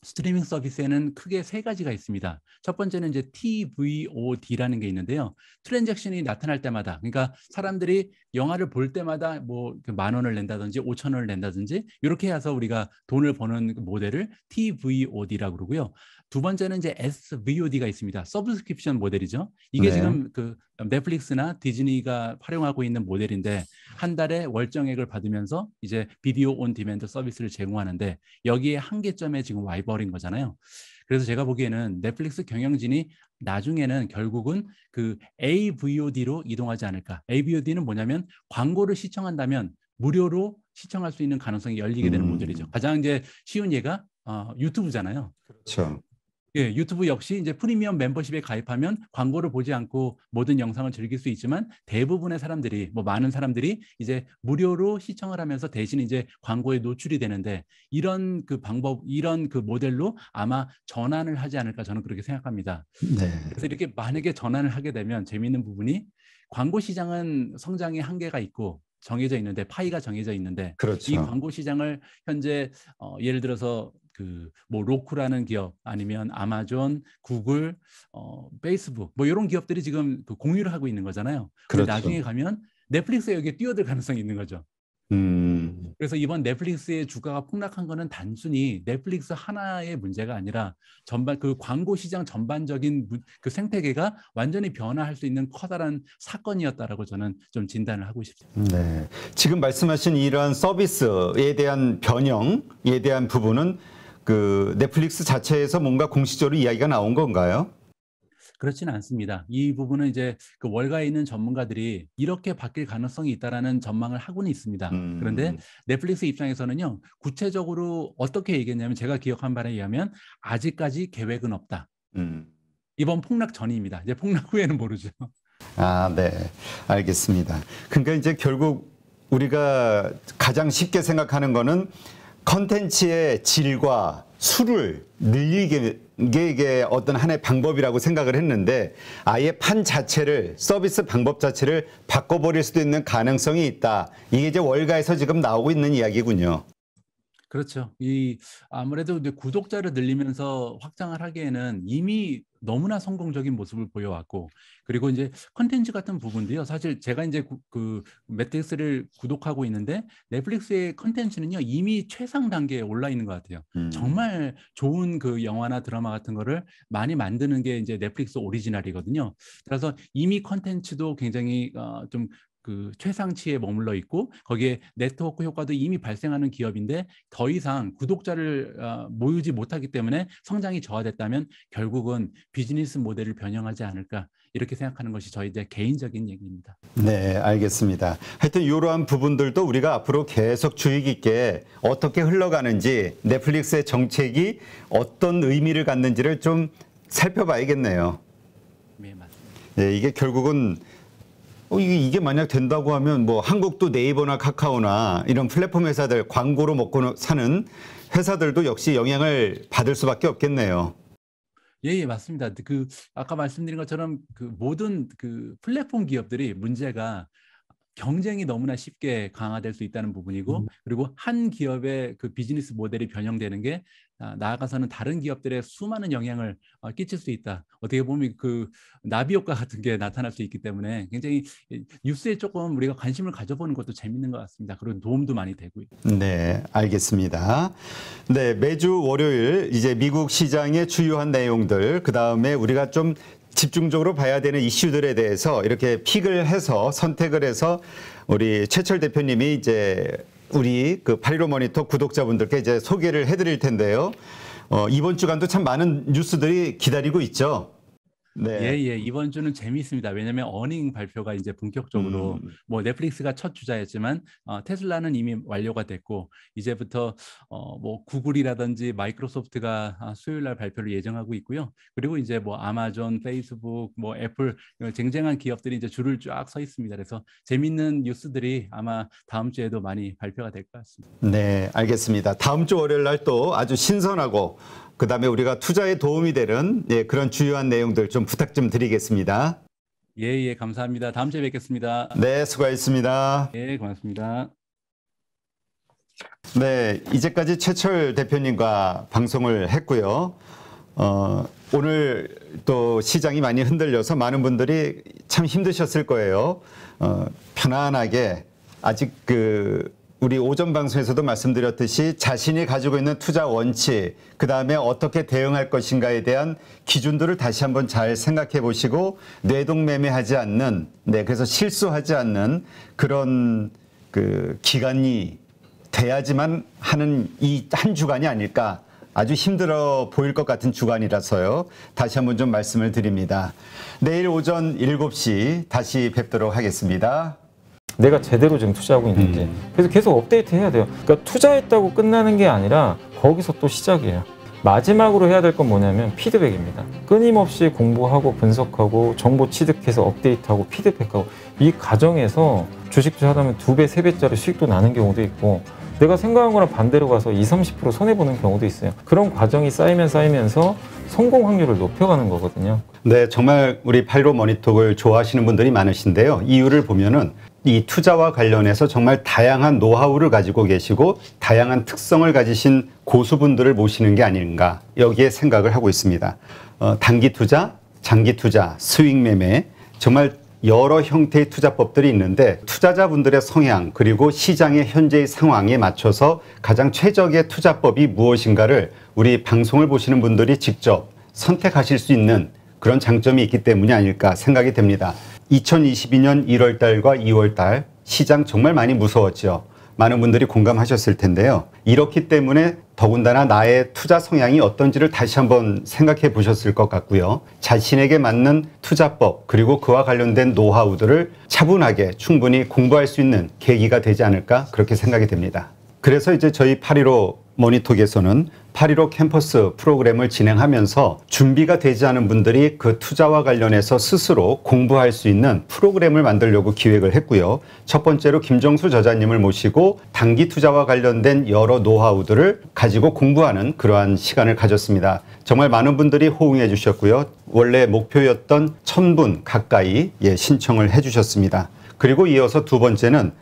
스트리밍 서비스에는 크게 세 가지가 있습니다. 첫 번째는 이제 TVOD라는 게 있는데요. 트랜잭션이 나타날 때마다, 그러니까 사람들이 영화를 볼 때마다 뭐 10,000원을 낸다든지 5,000원을 낸다든지 이렇게 해서 우리가 돈을 버는 모델을 TVOD라고 그러고요. 두 번째는 이제 SVOD가 있습니다. 서브스크립션 모델이죠. 이게 네. 지금 그 넷플릭스나 디즈니가 활용하고 있는 모델인데 한 달에 월정액을 받으면서 이제 비디오 온 디맨드 서비스를 제공하는데 여기에 한계점에 지금 와 돼버린 거잖아요. 그래서 제가 보기에는 넷플릭스 경영진이 나중에는 결국은 그 AVOD로 이동하지 않을까. AVOD는 뭐냐면 광고를 시청한다면 무료로 시청할 수 있는 가능성이 열리게 되는 모델이죠. 가장 이제 쉬운 예가 유튜브잖아요. 그렇죠. 예, 유튜브 역시 이제 프리미엄 멤버십에 가입하면 광고를 보지 않고 모든 영상을 즐길 수 있지만 대부분의 사람들이 뭐 많은 사람들이 이제 무료로 시청을 하면서 대신 이제 광고에 노출이 되는데 이런 그 방법, 이런 그 모델로 아마 전환을 하지 않을까 저는 그렇게 생각합니다. 네. 그래서 이렇게 만약에 전환을 하게 되면 재미있는 부분이 광고 시장은 성장의 한계가 있고 정해져 있는데 파이가 정해져 있는데 그렇죠. 이 광고 시장을 현재 예를 들어서 그 뭐 로쿠라는 기업 아니면 아마존, 구글, 페이스북 뭐 이런 기업들이 지금 그 공유를 하고 있는 거잖아요. 근데 그렇죠. 나중에 가면 넷플릭스에 여기에 뛰어들 가능성이 있는 거죠. 그래서 이번 넷플릭스의 주가가 폭락한 거는 단순히 넷플릭스 하나의 문제가 아니라 전반 그 광고 시장 전반적인 그 생태계가 완전히 변화할 수 있는 커다란 사건이었다라고 저는 좀 진단을 하고 싶습니다. 네. 지금 말씀하신 이러한 서비스에 대한 변형에 대한 부분은 그 넷플릭스 자체에서 뭔가 공식적으로 이야기가 나온 건가요? 그렇지는 않습니다. 이 부분은 이제 그 월가에 있는 전문가들이 이렇게 바뀔 가능성이 있다라는 전망을 하고는 있습니다. 그런데 넷플릭스 입장에서는요, 구체적으로 어떻게 얘기했냐면 제가 기억한 바에 의하면 아직까지 계획은 없다. 이번 폭락 전입니다. 이제 폭락 후에는 모르죠. 아, 네. 알겠습니다. 그러니까 이제 결국 우리가 가장 쉽게 생각하는 거는 컨텐츠의 질과 수를 늘리게 이게 어떤 하나의 방법이라고 생각을 했는데 아예 판 자체를 서비스 방법 자체를 바꿔버릴 수도 있는 가능성이 있다. 이게 이제 월가에서 지금 나오고 있는 이야기군요. 그렇죠. 이 아무래도 이제 구독자를 늘리면서 확장을 하기에는 이미 너무나 성공적인 모습을 보여왔고 그리고 이제 컨텐츠 같은 부분도요. 사실 제가 이제 그 넷플릭스를 구독하고 있는데 넷플릭스의 컨텐츠는요 이미 최상 단계에 올라 있는 것 같아요. 정말 좋은 그 영화나 드라마 같은 거를 많이 만드는 게 이제 넷플릭스 오리지널이거든요. 그래서 이미 컨텐츠도 굉장히 좀 그 최상치에 머물러 있고 거기에 네트워크 효과도 이미 발생하는 기업인데 더 이상 구독자를 모으지 못하기 때문에 성장이 저하됐다면 결국은 비즈니스 모델을 변형하지 않을까 이렇게 생각하는 것이 저희 이제 개인적인 얘기입니다. 네, 알겠습니다. 하여튼 이러한 부분들도 우리가 앞으로 계속 주의 깊게 어떻게 흘러가는지 넷플릭스의 정책이 어떤 의미를 갖는지를 좀 살펴봐야겠네요. 네, 맞습니다. 네, 이게 결국은 이게 만약 된다고 하면 뭐 한국도 네이버나 카카오나 이런 플랫폼 회사들 광고로 먹고 사는 회사들도 역시 영향을 받을 수밖에 없겠네요. 예, 맞습니다. 그 아까 말씀드린 것처럼 그 모든 그 플랫폼 기업들이 문제가 경쟁이 너무나 쉽게 강화될 수 있다는 부분이고 그리고 한 기업의 그 비즈니스 모델이 변형되는 게 나아가서는 다른 기업들의 수많은 영향을 끼칠 수 있다. 어떻게 보면 그 나비 효과 같은 게 나타날 수 있기 때문에 굉장히 뉴스에 조금 우리가 관심을 가져보는 것도 재밌는 것 같습니다. 그리고 도움도 많이 되고요. 네, 알겠습니다. 네, 매주 월요일 이제 미국 시장의 주요한 내용들 그다음에 우리가 좀 집중적으로 봐야 되는 이슈들에 대해서 이렇게 픽을 해서 선택을 해서 우리 최철 대표님이 이제 우리 그 8.15 모니터 구독자분들께 이제 소개를 해드릴 텐데요. 이번 주간도 참 많은 뉴스들이 기다리고 있죠. 네. 예, 이번 주는 재미있습니다. 왜냐하면 어닝 발표가 이제 본격적으로 뭐 넷플릭스가 첫 주자였지만 테슬라는 이미 완료가 됐고 이제부터 뭐 구글이라든지 마이크로소프트가 수요일 날 발표를 예정하고 있고요. 그리고 이제 뭐 아마존, 페이스북, 뭐 애플 쟁쟁한 기업들이 이제 줄을 쫙 서 있습니다. 그래서 재미있는 뉴스들이 아마 다음 주에도 많이 발표가 될 것 같습니다. 네, 알겠습니다. 다음 주 월요일 날 또 아주 신선하고 그다음에 우리가 투자에 도움이 되는 그런 주요한 내용들 좀 부탁 좀 드리겠습니다. 예, 감사합니다. 다음 주에 뵙겠습니다. 네, 수고하셨습니다. 예, 고맙습니다. 네, 이제까지 최철 대표님과 방송을 했고요. 오늘 또 시장이 많이 흔들려서 많은 분들이 참 힘드셨을 거예요. 편안하게 아직 우리 오전 방송에서도 말씀드렸듯이 자신이 가지고 있는 투자 원칙, 그다음에 어떻게 대응할 것인가에 대한 기준들을 다시 한번 잘 생각해 보시고 뇌동매매하지 않는, 그래서 실수하지 않는 그런 기간이 돼야지만 하는 이 한 주간이 아닐까 아주 힘들어 보일 것 같은 주간이라서요. 다시 한번 좀 말씀을 드립니다. 내일 오전 7시 다시 뵙도록 하겠습니다. 내가 제대로 지금 투자하고 있는지. 그래서 계속 업데이트 해야 돼요. 그러니까 투자했다고 끝나는 게 아니라 거기서 또 시작이에요. 마지막으로 해야 될 건 뭐냐면 피드백입니다. 끊임없이 공부하고 분석하고 정보 취득해서 업데이트하고 피드백하고 이 과정에서 주식 투자하다 보면 2배, 3배짜리 수익도 나는 경우도 있고 내가 생각한 거랑 반대로 가서 20, 30% 손해보는 경우도 있어요. 그런 과정이 쌓이면서 성공 확률을 높여가는 거거든요. 네, 정말 우리 815 머니톡을 좋아하시는 분들이 많으신데요. 이유를 보면은 이 투자와 관련해서 정말 다양한 노하우를 가지고 계시고 다양한 특성을 가지신 고수분들을 모시는 게 아닌가 여기에 생각을 하고 있습니다. 단기 투자, 장기 투자, 스윙 매매 정말 여러 형태의 투자법들이 있는데 투자자분들의 성향 그리고 시장의 현재의 상황에 맞춰서 가장 최적의 투자법이 무엇인가를 우리 방송을 보시는 분들이 직접 선택하실 수 있는 그런 장점이 있기 때문이 아닐까 생각이 됩니다. 2022년 1월 달과 2월 달 시장 정말 많이 무서웠죠. 많은 분들이 공감하셨을 텐데요. 이렇기 때문에 더군다나 나의 투자 성향이 어떤지를 다시 한번 생각해 보셨을 것 같고요. 자신에게 맞는 투자법 그리고 그와 관련된 노하우들을 차분하게 충분히 공부할 수 있는 계기가 되지 않을까 그렇게 생각이 됩니다. 그래서 이제 저희 815 머니톡에서는 815 캠퍼스 프로그램을 진행하면서 준비가 되지 않은 분들이 그 투자와 관련해서 스스로 공부할 수 있는 프로그램을 만들려고 기획을 했고요. 첫 번째로 김정수 저자님을 모시고 단기 투자와 관련된 여러 노하우들을 가지고 공부하는 그러한 시간을 가졌습니다. 정말 많은 분들이 호응해 주셨고요. 원래 목표였던 1000분 가까이 신청을 해 주셨습니다. 그리고 이어서 두 번째는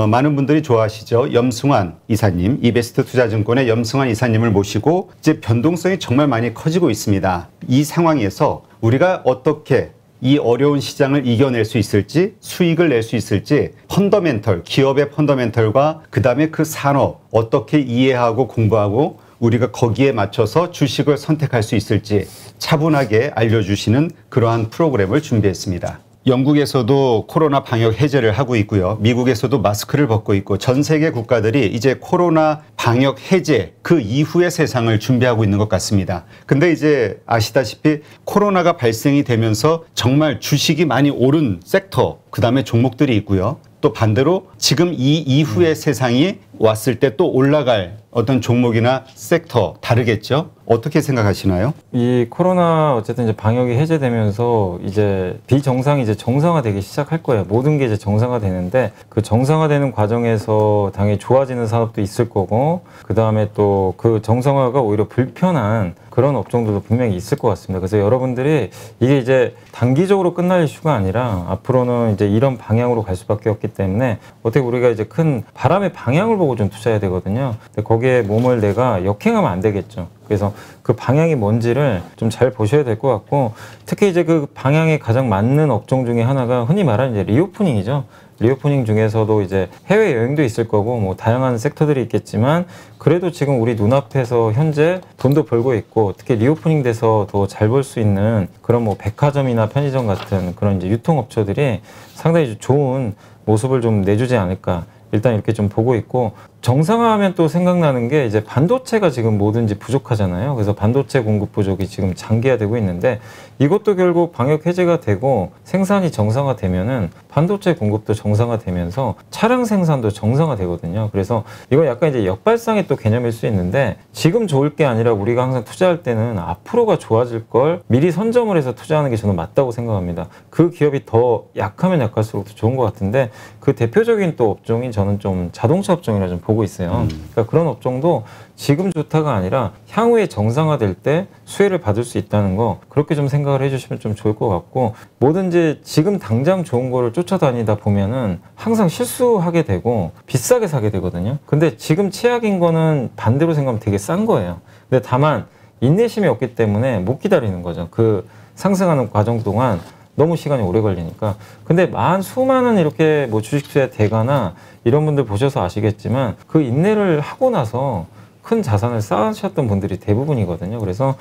많은 분들이 좋아하시죠. 염승환 이사님, 이베스트 투자증권의 염승환 이사님을 모시고 이제 변동성이 정말 많이 커지고 있습니다. 이 상황에서 우리가 어떻게 이 어려운 시장을 이겨낼 수 있을지, 수익을 낼 수 있을지, 펀더멘털, 기업의 펀더멘털과 그다음에 그 산업 어떻게 이해하고 공부하고 우리가 거기에 맞춰서 주식을 선택할 수 있을지 차분하게 알려주시는 그러한 프로그램을 준비했습니다. 영국에서도 코로나 방역 해제를 하고 있고요. 미국에서도 마스크를 벗고 있고 전 세계 국가들이 이제 코로나 방역 해제 그 이후의 세상을 준비하고 있는 것 같습니다. 근데 이제 아시다시피 코로나가 발생이 되면서 정말 주식이 많이 오른 섹터, 그다음에 종목들이 있고요. 또 반대로 지금 이 이후의 세상이 왔을 때 또 올라갈 어떤 종목이나 섹터 다르겠죠? 어떻게 생각하시나요? 이 코로나 어쨌든 이제 방역이 해제되면서 이제 비정상이 이제 정상화되기 시작할 거예요. 모든 게 이제 정상화되는데 그 정상화되는 과정에서 당연히 좋아지는 산업도 있을 거고 그 다음에 또 그 정상화가 오히려 불편한 그런 업종들도 분명히 있을 것 같습니다. 그래서 여러분들이 이게 이제 단기적으로 끝날 이슈가 아니라 앞으로는 이제 이런 방향으로 갈 수밖에 없기 때문에 어떻게 우리가 이제 큰 바람의 방향을 보고 좀 투자해야 되거든요. 근데 거기에 몸을 내가 역행하면 안 되겠죠. 그래서 그 방향이 뭔지를 좀 잘 보셔야 될 것 같고 특히 이제 그 방향에 가장 맞는 업종 중에 하나가 흔히 말하는 이제 리오프닝이죠. 리오프닝 중에서도 이제 해외 여행도 있을 거고 뭐 다양한 섹터들이 있겠지만 그래도 지금 우리 눈앞에서 현재 돈도 벌고 있고 특히 리오프닝 돼서 더 잘 벌 수 있는 그런 뭐 백화점이나 편의점 같은 그런 이제 유통업체들이 상당히 좋은 모습을 좀 내주지 않을까. 일단 이렇게 좀 보고 있고 정상화하면 또 생각나는 게 이제 반도체가 지금 뭐든지 부족하잖아요. 그래서 반도체 공급 부족이 지금 장기화되고 있는데 이것도 결국 방역 해제가 되고 생산이 정상화되면은 반도체 공급도 정상화되면서 차량 생산도 정상화되거든요. 그래서 이건 약간 이제 역발상의 또 개념일 수 있는데 지금 좋을 게 아니라 우리가 항상 투자할 때는 앞으로가 좋아질 걸 미리 선점을 해서 투자하는 게 저는 맞다고 생각합니다. 그 기업이 더 약하면 약할수록 더 좋은 것 같은데 그 대표적인 또 업종이 저는 좀 자동차 업종이라 좀 보고 있어요. 그러니까 그런 업종도 지금 좋다가 아니라 향후에 정상화될 때 수혜를 받을 수 있다는 거 그렇게 좀 생각을 해주시면 좀 좋을 것 같고 뭐든지 지금 당장 좋은 거를 쫓아다니다 보면은 항상 실수하게 되고 비싸게 사게 되거든요. 근데 지금 최악인 거는 반대로 생각하면 되게 싼 거예요. 근데 다만 인내심이 없기 때문에 못 기다리는 거죠. 그 상승하는 과정 동안 너무 시간이 오래 걸리니까. 근데 수많은 이렇게 뭐 주식 투자 대가나 이런 분들 보셔서 아시겠지만 그 인내를 하고 나서 큰 자산을 쌓으셨던 분들이 대부분이거든요. 그래서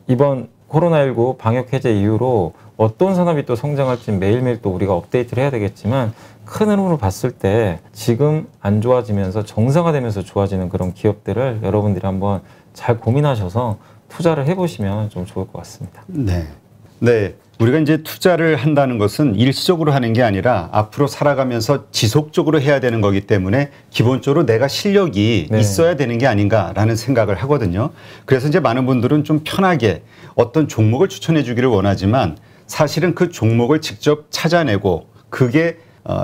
이번 코로나19 방역 해제 이후로 어떤 산업이 또 성장할지 매일매일 또 우리가 업데이트를 해야 되겠지만 큰 흐름으로 봤을 때 지금 안 좋아지면서 정상화되면서 좋아지는 그런 기업들을 여러분들이 한번 잘 고민하셔서 투자를 해보시면 좀 좋을 것 같습니다. 네. 네. 우리가 이제 투자를 한다는 것은 일시적으로 하는 게 아니라 앞으로 살아가면서 지속적으로 해야 되는 거기 때문에 기본적으로 내가 실력이 네. 있어야 되는 게 아닌가라는 생각을 하거든요. 그래서 이제 많은 분들은 좀 편하게 어떤 종목을 추천해 주기를 원하지만 사실은 그 종목을 직접 찾아내고 그게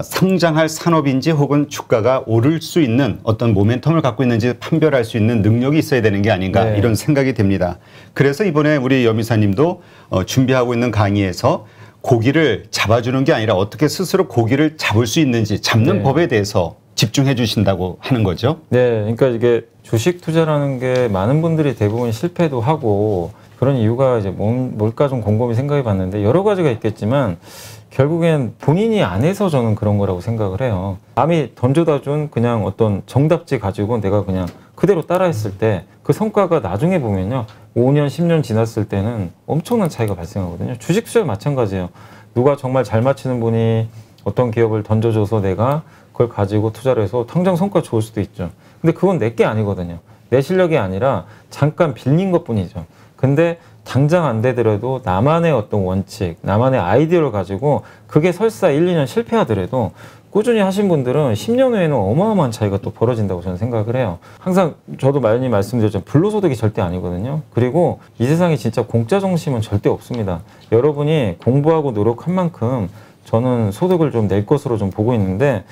상장할 산업인지 혹은 주가가 오를 수 있는 어떤 모멘텀을 갖고 있는지 판별할 수 있는 능력이 있어야 되는 게 아닌가 네. 이런 생각이 듭니다. 그래서 이번에 우리 여미사님도 준비하고 있는 강의에서 고기를 잡아주는 게 아니라 어떻게 스스로 고기를 잡을 수 있는지 잡는 네. 법에 대해서 집중해 주신다고 하는 거죠. 네, 그러니까 이게 주식 투자라는 게 많은 분들이 대부분 실패도 하고 그런 이유가 이제 뭘까 좀 곰곰이 생각해 봤는데 여러 가지가 있겠지만 결국엔 본인이 안 해서 저는 그런 거라고 생각을 해요. 남이 던져다 준 그냥 어떤 정답지 가지고 내가 그냥 그대로 따라했을 때 그 성과가 나중에 보면요. 5년, 10년 지났을 때는 엄청난 차이가 발생하거든요. 주식 투자도 마찬가지예요. 누가 정말 잘 맞히는 분이 어떤 기업을 던져줘서 내가 그걸 가지고 투자를 해서 당장 성과 좋을 수도 있죠. 근데 그건 내 게 아니거든요. 내 실력이 아니라 잠깐 빌린 것 뿐이죠. 근데 당장 안 되더라도 나만의 어떤 원칙, 나만의 아이디어를 가지고 그게 설사 1, 2년 실패하더라도 꾸준히 하신 분들은 10년 후에는 어마어마한 차이가 또 벌어진다고 저는 생각을 해요. 항상 저도 많이 말씀드렸지만 불로소득이 절대 아니거든요. 그리고 이 세상에 진짜 공짜 정심은 절대 없습니다. 여러분이 공부하고 노력한 만큼 저는 소득을 좀 낼 것으로 좀 보고 있는데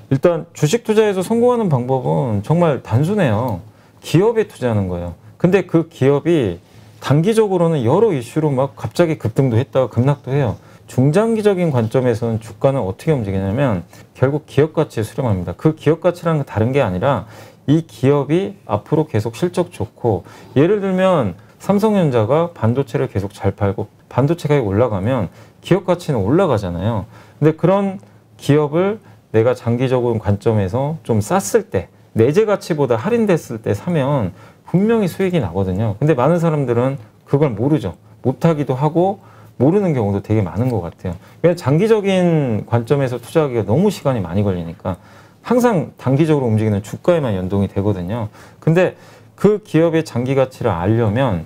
일단 주식 투자에서 성공하는 방법은 정말 단순해요. 기업에 투자하는 거예요. 근데 그 기업이 단기적으로는 여러 이슈로 막 갑자기 급등도 했다가 급락도 해요. 중장기적인 관점에서는 주가는 어떻게 움직이냐면 결국 기업 가치에 수렴합니다. 그 기업 가치라는 건 다른 게 아니라 이 기업이 앞으로 계속 실적 좋고 예를 들면 삼성전자가 반도체를 계속 잘 팔고 반도체 가격이 올라가면 기업 가치는 올라가잖아요. 근데 그런 기업을 내가 장기적인 관점에서 좀 쌌을 때 내재 가치보다 할인됐을 때 사면 분명히 수익이 나거든요. 근데 많은 사람들은 그걸 모르죠. 못하기도 하고 모르는 경우도 되게 많은 것 같아요. 왜냐하면 장기적인 관점에서 투자하기가 너무 시간이 많이 걸리니까 항상 단기적으로 움직이는 주가에만 연동이 되거든요. 근데 그 기업의 장기 가치를 알려면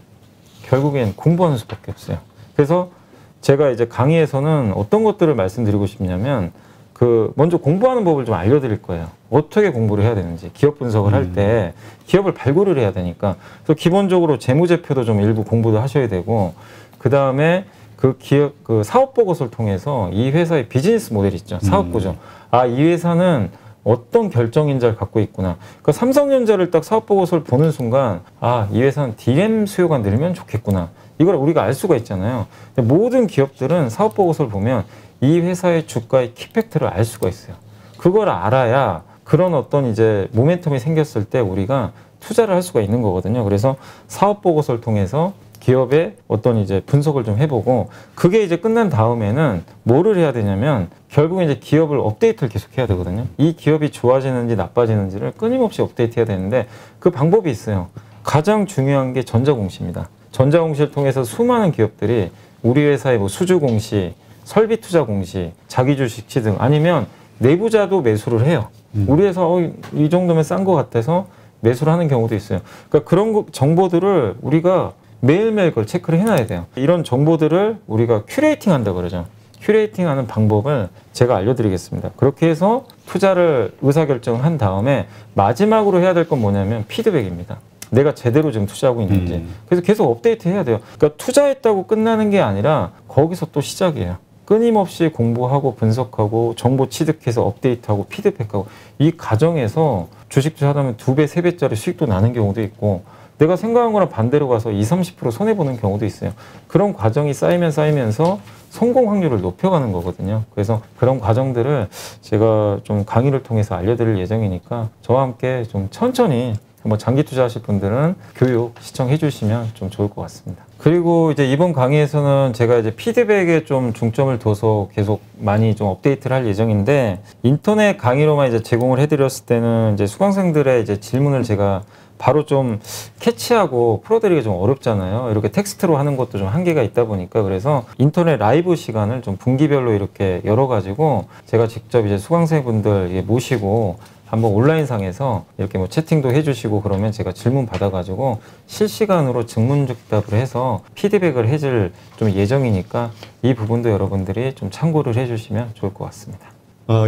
결국엔 공부하는 수밖에 없어요. 그래서 제가 이제 강의에서는 어떤 것들을 말씀드리고 싶냐면 먼저 공부하는 법을 좀 알려드릴 거예요. 어떻게 공부를 해야 되는지, 기업 분석을 할 때 기업을 발굴을 해야 되니까. 그래서 기본적으로 재무제표도 좀 일부 공부도 하셔야 되고, 그 다음에 그 기업, 그 사업 보고서를 통해서 이 회사의 비즈니스 모델이 있죠. 사업 구조. 아, 이 회사는 어떤 결정인자를 갖고 있구나. 그러니까 삼성전자를 딱 사업 보고서를 보는 순간, 아, 이 회사는 DRAM 수요가 늘면 좋겠구나. 이걸 우리가 알 수가 있잖아요. 근데 모든 기업들은 사업 보고서를 보면 이 회사의 주가의 키팩트를 알 수가 있어요. 그걸 알아야 그런 어떤 이제 모멘텀이 생겼을 때 우리가 투자를 할 수가 있는 거거든요. 그래서 사업 보고서를 통해서 기업의 어떤 이제 분석을 좀 해보고 그게 이제 끝난 다음에는 뭐를 해야 되냐면 결국 이제 기업을 업데이트를 계속 해야 되거든요. 이 기업이 좋아지는지 나빠지는지를 끊임없이 업데이트 해야 되는데 그 방법이 있어요. 가장 중요한 게 전자공시입니다. 전자공시를 통해서 수많은 기업들이 우리 회사의 뭐 수주공시, 설비투자공시, 자기주식시 등 아니면 내부자도 매수를 해요. 우리 회사 이 정도면 싼 것 같아서 매수를 하는 경우도 있어요. 그러니까 그런 정보들을 우리가 매일매일 그걸 체크를 해놔야 돼요. 이런 정보들을 우리가 큐레이팅 한다 그러죠. 큐레이팅 하는 방법을 제가 알려드리겠습니다. 그렇게 해서 투자를 의사결정을 한 다음에 마지막으로 해야 될 건 뭐냐면 피드백입니다. 내가 제대로 지금 투자하고 있는지. 그래서 계속 업데이트 해야 돼요. 그러니까 투자했다고 끝나는 게 아니라 거기서 또 시작이에요. 끊임없이 공부하고 분석하고 정보 취득해서 업데이트하고 피드백하고 이 과정에서 주식 투자하다 보면 2배, 3배짜리 수익도 나는 경우도 있고 내가 생각한 거랑 반대로 가서 20, 30% 손해보는 경우도 있어요. 그런 과정이 쌓이면서 성공 확률을 높여가는 거거든요. 그래서 그런 과정들을 제가 좀 강의를 통해서 알려드릴 예정이니까 저와 함께 좀 천천히 뭐 장기 투자하실 분들은 교육 시청해 주시면 좀 좋을 것 같습니다. 그리고 이제 이번 강의에서는 제가 이제 피드백에 좀 중점을 둬서 계속 많이 좀 업데이트를 할 예정인데, 인터넷 강의로만 이제 제공을 해드렸을 때는 이제 수강생들의 이제 질문을 제가 바로 좀 캐치하고 풀어드리기 좀 어렵잖아요. 이렇게 텍스트로 하는 것도 좀 한계가 있다 보니까, 그래서 인터넷 라이브 시간을 좀 분기별로 이렇게 열어가지고 제가 직접 이제 수강생분들 모시고 한번 온라인상에서 이렇게 뭐 채팅도 해주시고 그러면 제가 질문 받아가지고 실시간으로 증문즉답을 해서 피드백을 해줄 좀 예정이니까 이 부분도 여러분들이 좀 참고를 해주시면 좋을 것 같습니다.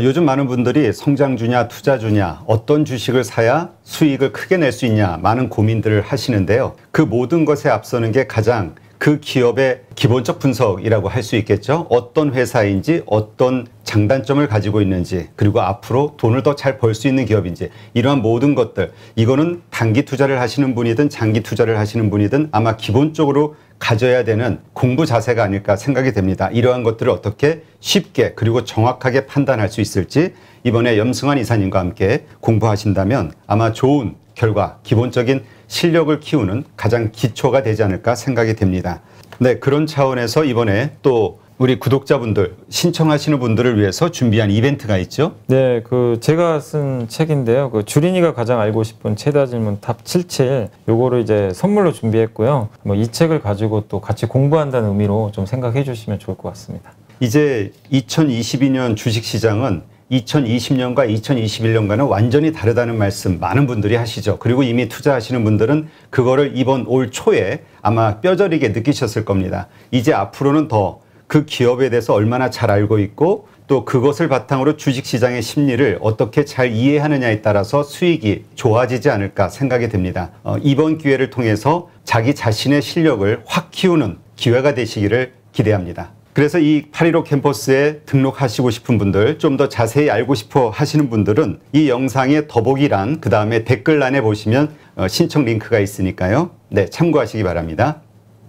요즘 많은 분들이 성장주냐 투자주냐 어떤 주식을 사야 수익을 크게 낼 수 있냐 많은 고민들을 하시는데요. 그 모든 것에 앞서는 게 가장 그 기업의 기본적 분석이라고 할 수 있겠죠. 어떤 회사인지, 어떤 장단점을 가지고 있는지, 그리고 앞으로 돈을 더 잘 벌 수 있는 기업인지, 이러한 모든 것들, 이거는 단기 투자를 하시는 분이든 장기 투자를 하시는 분이든 아마 기본적으로 가져야 되는 공부 자세가 아닐까 생각이 됩니다. 이러한 것들을 어떻게 쉽게 그리고 정확하게 판단할 수 있을지 이번에 염승환 이사님과 함께 공부하신다면 아마 좋은 결과, 기본적인 실력을 키우는 가장 기초가 되지 않을까 생각이 됩니다. 네, 그런 차원에서 이번에 또 우리 구독자분들, 신청하시는 분들을 위해서 준비한 이벤트가 있죠? 네, 제가 쓴 책인데요. 주린이가 가장 알고 싶은 최다 질문 탑 77, 요거를 이제 선물로 준비했고요. 뭐 이 책을 가지고 또 같이 공부한다는 의미로 좀 생각해 주시면 좋을 것 같습니다. 이제 2022년 주식시장은 2020년과 2021년과는 완전히 다르다는 말씀 많은 분들이 하시죠. 그리고 이미 투자하시는 분들은 그거를 이번 올 초에 아마 뼈저리게 느끼셨을 겁니다. 이제 앞으로는 더 그 기업에 대해서 얼마나 잘 알고 있고 또 그것을 바탕으로 주식시장의 심리를 어떻게 잘 이해하느냐에 따라서 수익이 좋아지지 않을까 생각이 됩니다. 이번 기회를 통해서 자기 자신의 실력을 확 키우는 기회가 되시기를 기대합니다. 그래서 이 815 캠퍼스에 등록하시고 싶은 분들, 좀 더 자세히 알고 싶어 하시는 분들은 이 영상의 더보기란, 그 다음에 댓글란에 보시면 신청 링크가 있으니까요. 네, 참고하시기 바랍니다.